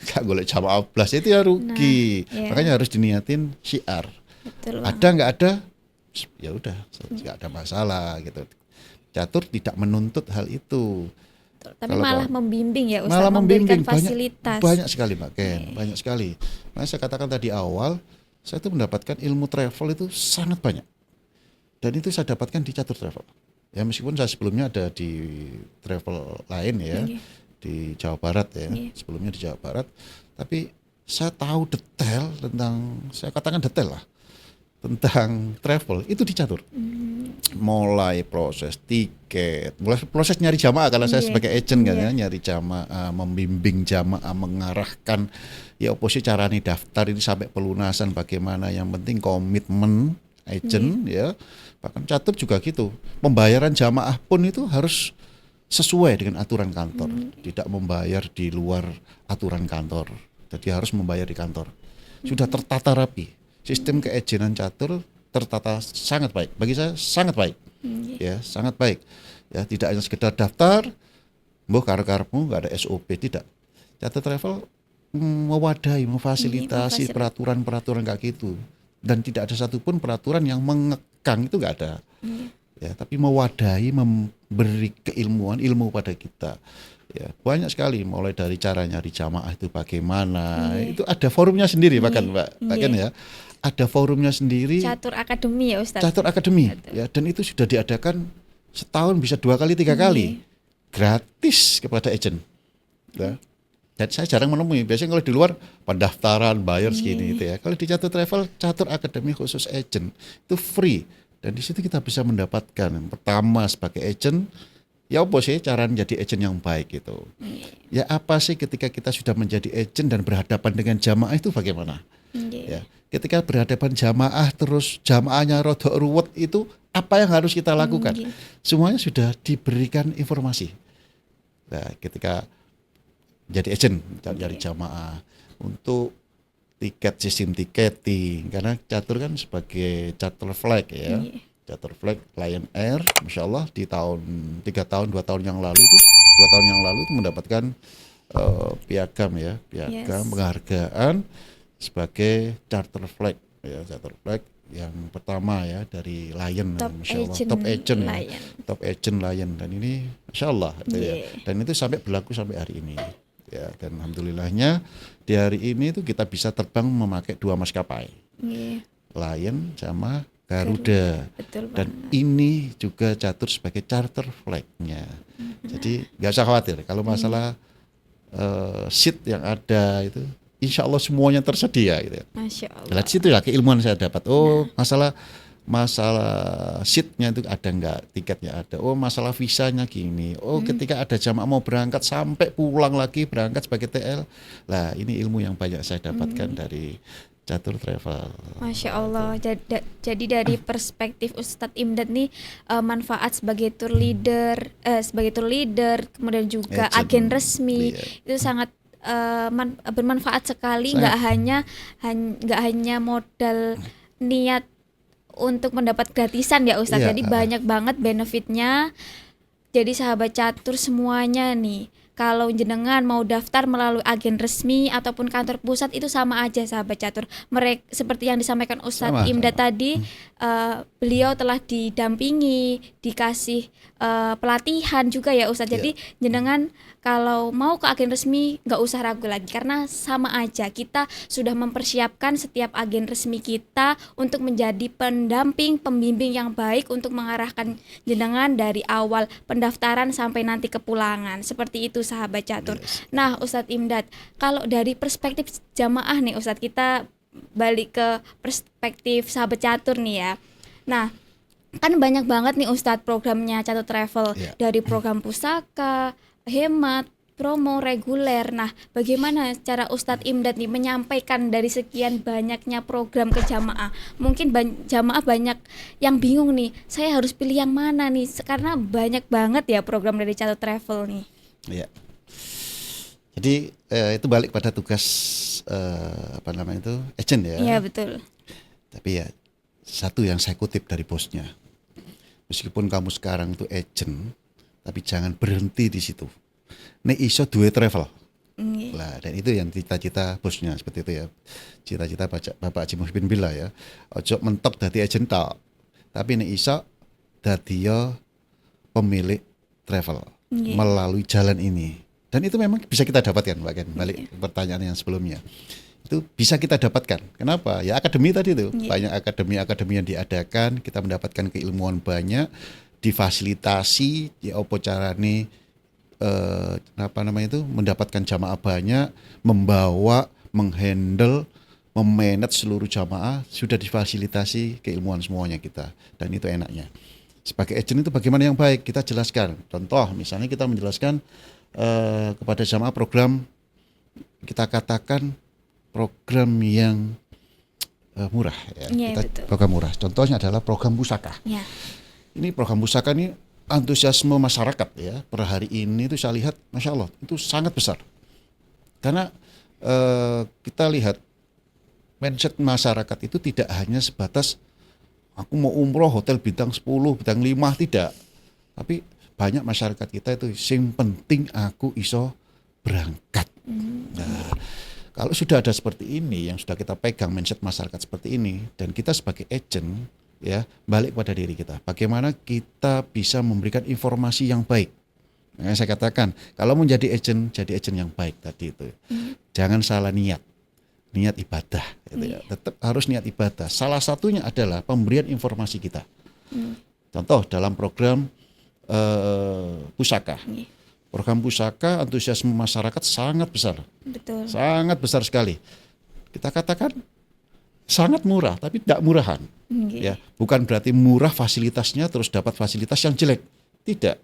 gak golek jamaah ablas, itu ya rugi. Nah, iya. Makanya harus diniatin syiar. Betul Ada nggak ada, ya udah nggak ada masalah gitu. Catur tidak menuntut hal itu. Tapi Kalau malah membimbing ya Ustaz, malah membimbing, memberikan fasilitas. banyak sekali Mbak Ken, banyak sekali. Nah, saya katakan tadi awal, saya itu mendapatkan ilmu travel itu sangat banyak, dan itu saya dapatkan di Catur Travel. Ya meskipun saya sebelumnya ada di travel lain ya, di Jawa Barat ya, sebelumnya di Jawa Barat, tapi saya tahu detail tentang, saya katakan detail lah, tentang travel itu di Catur. Mulai proses tiket, mulai proses nyari jamaah, karena saya sebagai agent kan ya, nyari jamaah, membimbing jamaah, mengarahkan ya apa sih cara nih daftar ini sampai pelunasan bagaimana, yang penting komitmen agent ya. Bahkan Catur juga gitu, pembayaran jamaah pun itu harus sesuai dengan aturan kantor, tidak membayar di luar aturan kantor, jadi harus membayar di kantor. Sudah tertata rapi, sistem keagenan Catur tertata sangat baik, bagi saya sangat baik, ya sangat baik, ya tidak hanya sekedar daftar, mbah karep-karepmu nggak ada SOP, tidak. Catur Travel mewadahi, memfasilitasi peraturan-peraturan kayak gitu, dan tidak ada satupun peraturan yang mengekang, itu nggak ada, ya tapi mewadahi, memberi keilmuan, ilmu pada kita. Ya, banyak sekali, mulai dari cara nyari jamaah itu bagaimana, itu ada forumnya sendiri bahkan Mbak Ken ya. Ada forumnya sendiri, Catur Akademi ya Ustaz. Catur Akademi ya, dan itu sudah diadakan setahun bisa 2 kali 3 kali gratis kepada agent ya. Dan saya jarang menemui, biasanya kalau di luar pendaftaran bayar segini gitu ya. Kalau di Catur Travel, Catur Akademi khusus agent itu free, dan di situ kita bisa mendapatkan yang pertama sebagai agent, ya apa sih cara menjadi agent yang baik itu. Ya apa sih ketika kita sudah menjadi agent dan berhadapan dengan jamaah itu bagaimana? Ya, ketika berhadapan jamaah terus jamaahnya rodok ruwet, itu apa yang harus kita lakukan? Semuanya sudah diberikan informasi. Nah, ketika jadi agent dari jamaah untuk tiket, sistem tiketing, karena Catur kan sebagai charter flag ya, charter flag Lion Air, Masya Allah di tahun 2 tahun yang lalu itu mendapatkan piagam ya, piagam penghargaan sebagai charter flag ya, charter flag yang pertama ya dari Lion, Masya Allah, top agent Lion. Top agent Lion, dan ini Masya Allah ya. Dan itu sampai berlaku sampai hari ini ya, dan alhamdulillahnya di hari ini tuh kita bisa terbang memakai 2 maskapai, Lion sama Garuda. Dan ini juga Catur sebagai charter flag-nya. Jadi nggak usah khawatir kalau masalah seat yang ada itu, insya Allah semuanya tersedia gitu ya. Masya Allah. Dari situ lah keilmuan saya dapat. Oh, masalah seatnya itu ada nggak, tiketnya ada. Oh, masalah visanya gini. Oh, ketika ada jamaah mau berangkat sampai pulang lagi berangkat sebagai TL. Lah, ini ilmu yang banyak saya dapatkan dari Catur Travel. Masya Allah. Jadi dari perspektif Ustadz Imdad nih, manfaat sebagai tour leader, kemudian juga Agent. agen resmi, itu sangat bermanfaat sekali. Nggak hanya modal niat untuk mendapat gratisan ya Ustadz. Jadi banyak banget benefitnya. Jadi sahabat Catur semuanya nih, kalau jenengan mau daftar melalui agen resmi ataupun kantor pusat itu sama aja sahabat catur. Mereka seperti yang disampaikan Ustadz Sama. Imdad tadi, beliau telah didampingi, dikasih pelatihan juga ya Ustadz. Jadi jenengan kalau mau ke agen resmi nggak usah ragu lagi karena sama aja, kita sudah mempersiapkan setiap agen resmi kita untuk menjadi pendamping, pembimbing yang baik untuk mengarahkan jenengan dari awal pendaftaran sampai nanti kepulangan. Seperti itu sahabat catur. Nah Ustadz Imdad, kalau dari perspektif jamaah nih Ustadz, kita balik ke perspektif sahabat catur nih ya. Nah kan banyak banget nih Ustadz programnya Catur Travel, dari program pusaka, hemat, promo, reguler. Nah, bagaimana cara Ustadz Imdad nih menyampaikan dari sekian banyaknya program ke jamaah? Mungkin jamaah banyak yang bingung nih, saya harus pilih yang mana nih? Karena banyak banget ya program dari Catur Travel nih. Iya. Jadi itu balik pada tugas agent ya. Iya betul. Tapi ya satu yang saya kutip dari bosnya, meskipun kamu sekarang itu agent, tapi jangan berhenti di situ. Nek iso duwe travel. Lah, dan itu yang cita-cita bosnya seperti itu ya. Cita-cita Bapak Haji Muhyiddin Billah ya. Ojo mentok dadi agent tok. Tapi nek iso dadi yo pemilik travel melalui jalan ini. Dan itu memang bisa kita dapatkan, Mbak Ken. Balik pertanyaan yang sebelumnya. Itu bisa kita dapatkan. Kenapa? Ya akademi tadi itu. Banyak akademi-akademi yang diadakan, kita mendapatkan keilmuan banyak, difasilitasi, ya apa carane mendapatkan jamaah banyak, membawa, menghandle, memanage seluruh jamaah, sudah difasilitasi keilmuan semuanya kita. Dan itu enaknya. Sebagai agent itu bagaimana yang baik, kita jelaskan. Contoh, misalnya kita menjelaskan kepada jamaah program, kita katakan program yang murah ya. Program murah. Contohnya adalah program pusaka. Ya. Ini program pusaka ini antusiasme masyarakat ya per hari ini itu saya lihat Masya Allah itu sangat besar. Karena kita lihat mindset masyarakat itu tidak hanya sebatas aku mau umroh hotel bintang 10, bintang 5, tidak. Tapi banyak masyarakat kita itu yang penting aku iso berangkat. Nah, kalau sudah ada seperti ini, yang sudah kita pegang mindset masyarakat seperti ini, dan kita sebagai agent, ya balik pada diri kita. Bagaimana kita bisa memberikan informasi yang baik. Nah, saya katakan, kalau menjadi agent, jadi agent yang baik tadi itu. Jangan salah niat ibadah. Gitu ya. Tetap harus niat ibadah. Salah satunya adalah pemberian informasi kita. Contoh dalam program pusaka. Program pusaka antusiasme masyarakat sangat besar. Betul. Sangat besar sekali. Kita katakan sangat murah tapi tidak murahan. Ya, bukan berarti murah fasilitasnya terus dapat fasilitas yang jelek. Tidak.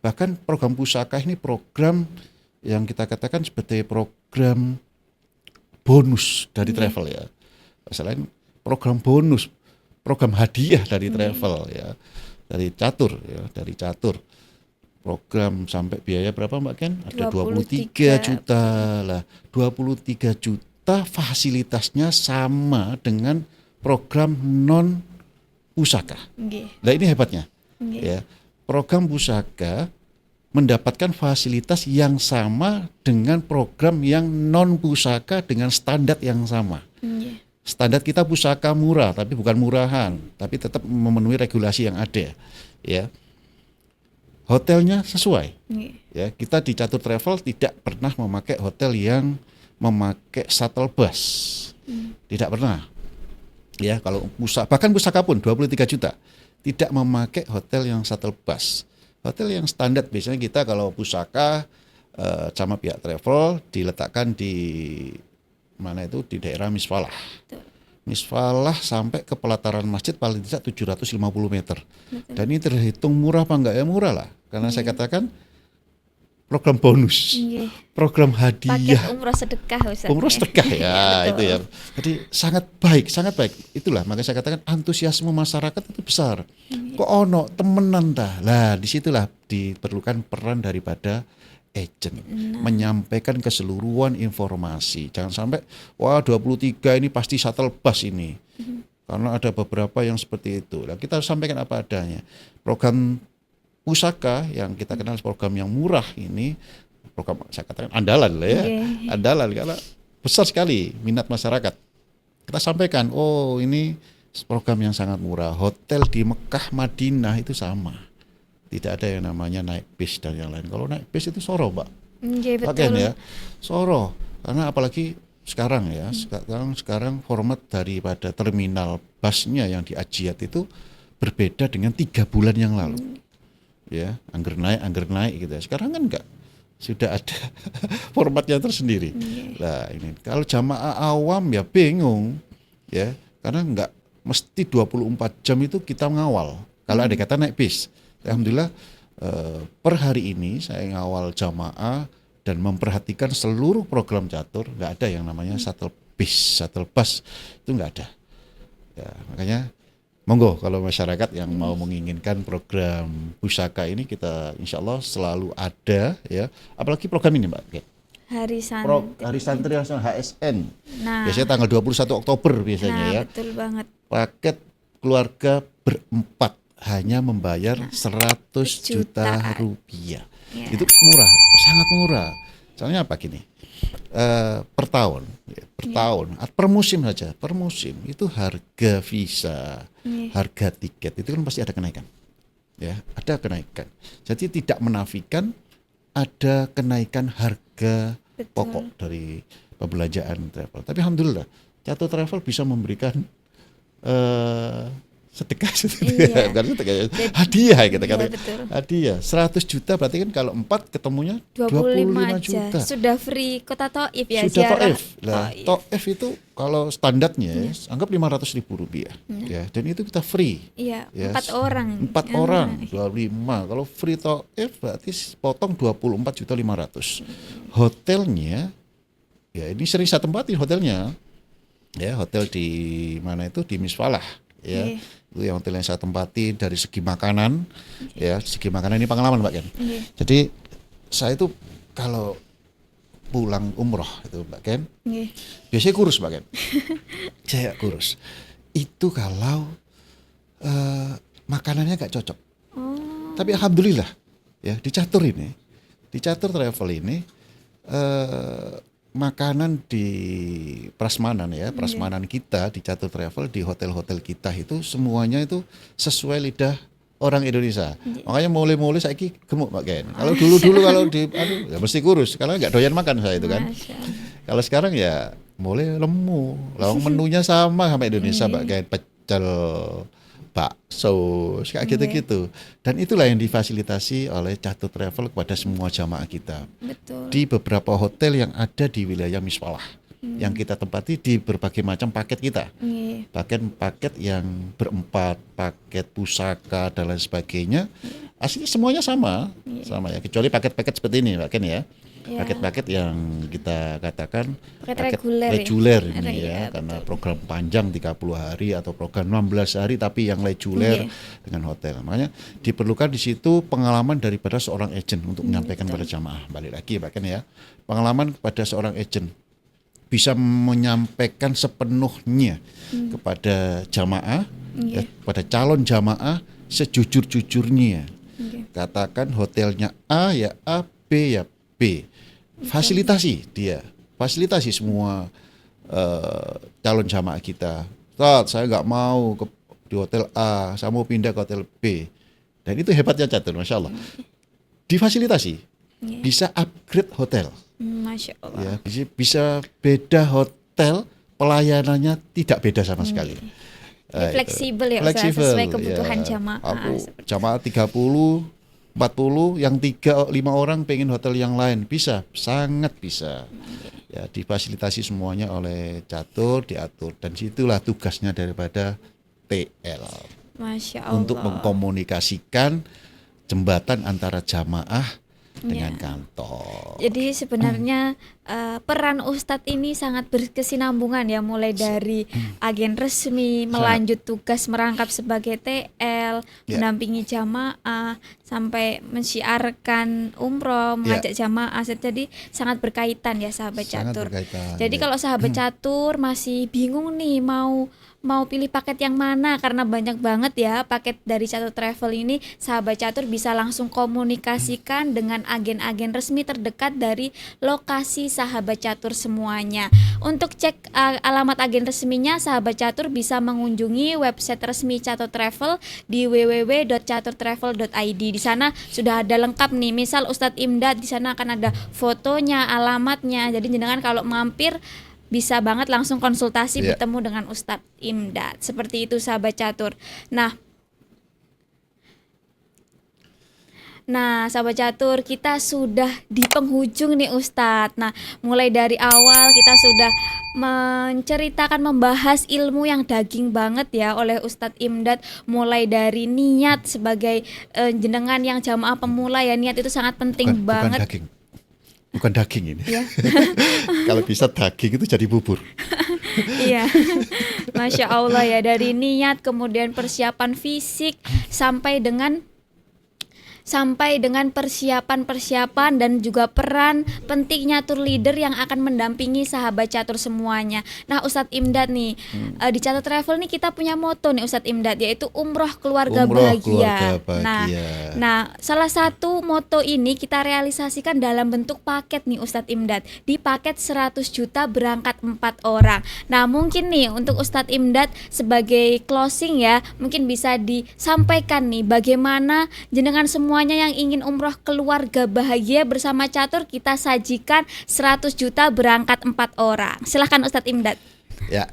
Bahkan program pusaka ini program yang kita katakan sebagai program bonus dari travel ya. Selain program bonus, program hadiah dari travel ya. Dari catur ya, dari catur. Program sampai biaya berapa Mbak Ken? Ada 23 juta lah. 23 juta fasilitasnya sama dengan program non pusaka. Nah ini hebatnya. Ya, program pusaka mendapatkan fasilitas yang sama dengan program yang non pusaka dengan standar yang sama. Standar kita pusaka murah, tapi bukan murahan, tapi tetap memenuhi regulasi yang ada. Ya. Hotelnya sesuai. Ya, kita di Catur Travel tidak pernah memakai hotel yang memakai shuttle bus. Tidak pernah. Ya, kalau bahkan pusaka pun 23 juta tidak memakai hotel yang shuttle bus. Hotel yang standar biasanya kita kalau pusaka sama pihak travel diletakkan di mana itu di daerah Misfalah. Misfalah sampai ke pelataran masjid paling tidak 750 meter. Dan ini terhitung murah apa enggak? Ya murah lah. Karena saya katakan program bonus, program hadiah. Paket umroh sedekah Ustaz. Umroh sedekah ya, itu ya. Jadi sangat baik, sangat baik. Itulah makanya saya katakan antusiasme masyarakat itu besar. Kok ono temenan dah. Lah disitulah diperlukan peran daripada agent menyampaikan keseluruhan informasi. Jangan sampai wah 23 ini pasti shuttle bus ini. Karena ada beberapa yang seperti itu. Nah, kita harus sampaikan apa adanya. Program pusaka yang kita kenal program yang murah ini program saya katakan andalan lah ya, andalan karena besar sekali minat masyarakat. Kita sampaikan, oh ini program yang sangat murah. Hotel di Mekah, Madinah itu sama, tidak ada yang namanya naik bis dan yang lain. Kalau naik bis itu soro, Mbak. Betul. Ya, soro. Karena apalagi sekarang ya, sekarang format daripada terminal busnya yang di Ajiat itu berbeda dengan 3 bulan yang lalu. Ya, angger naik gitu ya. Sekarang kan enggak, sudah ada formatnya tersendiri. Nah ini kalau jamaah awam ya bingung ya, karena enggak mesti 24 jam itu kita ngawal. Kalau ada kata naik bis, alhamdulillah per hari ini saya ngawal jamaah dan memperhatikan seluruh program catur, nggak ada yang namanya shuttle bus itu nggak ada. Ya, makanya monggo kalau masyarakat yang mau menginginkan program pusaka ini, kita insya Allah selalu ada ya. Apalagi program ini Mbak, Hari Santri. Hari Santri HSN. Nah, Biasanya tanggal 21 Oktober biasanya ya. betul banget. Paket keluarga berempat hanya membayar 100 juta rupiah. Ya. Itu murah, sangat murah. Soalnya apa gini? Per tahun, per musim saja, per musim itu harga visa, harga tiket itu kan pasti ada kenaikan. Ya, ada kenaikan. Jadi tidak menafikan ada kenaikan harga pokok dari pembelanjaan travel. Tapi alhamdulillah, Catur Travel bisa memberikan sedekah, bukan sedekah, hadiah kita katakan. Hadiah 100 juta berarti kan kalau 4 ketemunya 25 juta. Sudah free kota Taif ya. Sudah Taif. Nah, Taif itu kalau standarnya anggap 500.000 rupiah. Ya, dan itu kita free. Iya, ya, 4 orang. 4 orang 25. Kalau free Taif berarti potong 24.500.000. Hotelnya ya ini sering saya tempatin hotelnya. Ya, hotel di mana itu di Misfalah. Ya, itu yang hotel yang saya tempati. Dari segi makanan, ya segi makanan ini pengalaman Mbak Ken. Jadi saya itu kalau pulang umroh itu Mbak Ken, biasanya kurus Mbak Ken. Saya kurus. Itu kalau makanannya gak cocok. Tapi alhamdulillah ya di Catur ini, di Catur Travel ini makanan di prasmanan ya, prasmanan kita di Catur Travel, di hotel-hotel kita itu semuanya itu sesuai lidah orang Indonesia. Makanya mulai saya gemuk Mbak Ken. Kalau dulu kalau di ya mesti kurus karena nggak doyan makan saya itu kan. Kalau sekarang ya mulai lemu. Lawang menunya sama Indonesia Mbak Ken, pecel, bakso, kayak gitu-gitu. Dan itulah yang difasilitasi oleh Catur Travel kepada semua jamaah kita. Betul. Di beberapa hotel yang ada di wilayah Misfalah, yang kita tempati di berbagai macam paket kita. Paket yang berempat, paket pusaka dan lain sebagainya. Aslinya semuanya sama ya. Kecuali paket-paket seperti ini, Mbak Ken ya. Paket-paket yang kita katakan paket reguler ini ya, karena program panjang 30 hari atau program 16 hari tapi yang reguler dengan hotel. Makanya diperlukan di situ pengalaman daripada seorang agent untuk menyampaikan pada jamaah. Balik lagi Mbak Ken ya. Pengalaman kepada seorang agent bisa menyampaikan sepenuhnya kepada jamaah, kepada calon jamaah sejujur-jujurnya. Katakan hotelnya A ya A, B ya B. Fasilitasi semua calon jamaah kita. Saya nggak mau di hotel A, saya mau pindah ke hotel B. Dan itu hebatnya Catur, Masya Allah. Difasilitasi, bisa upgrade hotel. Masya Allah. Ya, bisa beda hotel, pelayanannya tidak beda sama sekali. Fleksibel ya, sesuai kebutuhan jamaah. Jamaah 30, 40, yang 3-5 orang pengen hotel yang lain, bisa, sangat bisa. Ya, difasilitasi semuanya oleh Catur, diatur, dan situlah tugasnya daripada TL. Masya Allah. Untuk mengkomunikasikan jembatan antara jamaah dengan kantor. Jadi sebenarnya peran Ustadz ini sangat berkesinambungan ya, mulai dari agen resmi, melanjut tugas merangkap sebagai TL, mendampingi jamaah, sampai mensiarkan umroh, mengajak jamaah. Jadi sangat berkaitan ya sahabat Catur. Jadi kalau sahabat Catur masih bingung nih mau mau pilih paket yang mana karena banyak banget ya paket dari Catur Travel ini. Sahabat Catur bisa langsung komunikasikan dengan agen-agen resmi terdekat dari lokasi Sahabat Catur semuanya. Untuk cek alamat agen resminya, Sahabat Catur bisa mengunjungi website resmi Catur Travel di www.caturtravel.id. Di sana sudah ada lengkap nih. Misal Ustadz Imdad, di sana akan ada fotonya, alamatnya. Jadi jenengan kalau mampir bisa banget langsung konsultasi bertemu dengan Ustadz Imdad. Seperti itu sahabat Catur. Nah, sahabat Catur, kita sudah di penghujung nih Ustadz. Nah, mulai dari awal kita sudah menceritakan, membahas ilmu yang daging banget ya oleh Ustadz Imdad. Mulai dari niat sebagai jenengan yang jamaah pemula ya, niat itu sangat penting banget. Bukan daging ini. Ya. Kalau bisa daging itu jadi bubur. Iya, Masya Allah ya, dari niat kemudian persiapan fisik sampai dengan persiapan dan juga peran pentingnya tour leader yang akan mendampingi sahabat catur semuanya. Nah Ustadz Imdad nih, di Catur Travel nih kita punya moto nih Ustadz Imdad, yaitu umroh keluarga bahagia. Nah salah satu moto ini kita realisasikan dalam bentuk paket nih Ustadz Imdad. Di paket 100 juta berangkat 4 orang. Nah mungkin nih untuk Ustadz Imdad sebagai closing ya, mungkin bisa disampaikan nih bagaimana jenengan semuanya yang ingin umroh keluarga bahagia bersama Catur, kita sajikan 100 juta berangkat 4 orang. Silahkan Ustadz Imdad. Ya,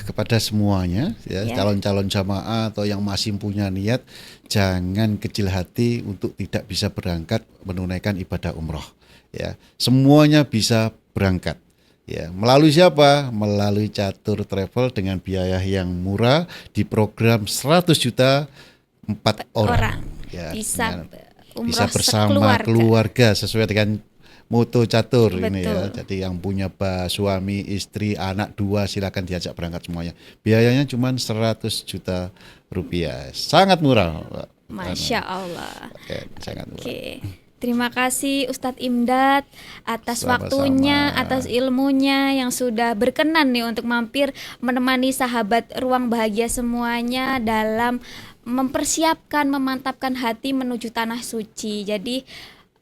kepada semuanya ya, calon-calon jamaah atau yang masih punya niat, jangan kecil hati untuk tidak bisa berangkat menunaikan ibadah umroh. Ya, semuanya bisa berangkat. Ya, melalui siapa? Melalui Catur Travel dengan biaya yang murah di program 100 juta 4 orang. Ya, bisa bersama keluarga sesuai dengan moto Catur. Betul. Ini ya. Jadi yang punya suami, istri, anak 2 silakan diajak berangkat semuanya. Biayanya cuma 100 juta rupiah. Sangat murah. Masya Allah. Oke, sangat murah. Oke. Terima kasih Ustadz Imdad atas waktunya, atas ilmunya yang sudah berkenan nih untuk mampir menemani sahabat Ruang Bahagia semuanya dalam mempersiapkan, memantapkan hati menuju tanah suci. Jadi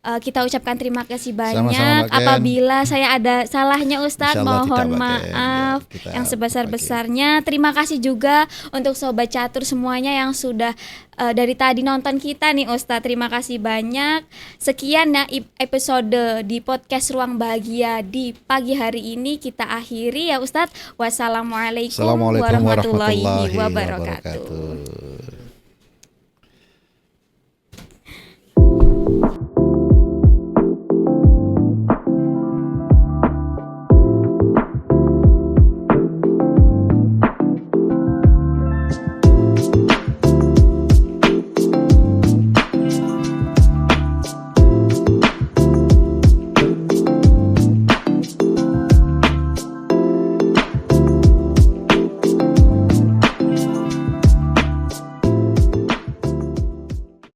kita ucapkan terima kasih banyak. Sama-sama, apabila saya ada salahnya Ustadz, mohon maaf yang sebesar-besarnya. Terima kasih juga untuk Sobat Catur semuanya yang sudah dari tadi nonton kita nih Ustadz. Terima kasih banyak. Sekian ya episode di podcast Ruang Bahagia di pagi hari ini kita akhiri ya Ustadz. Wassalamualaikum warahmatullahi wabarakatuh.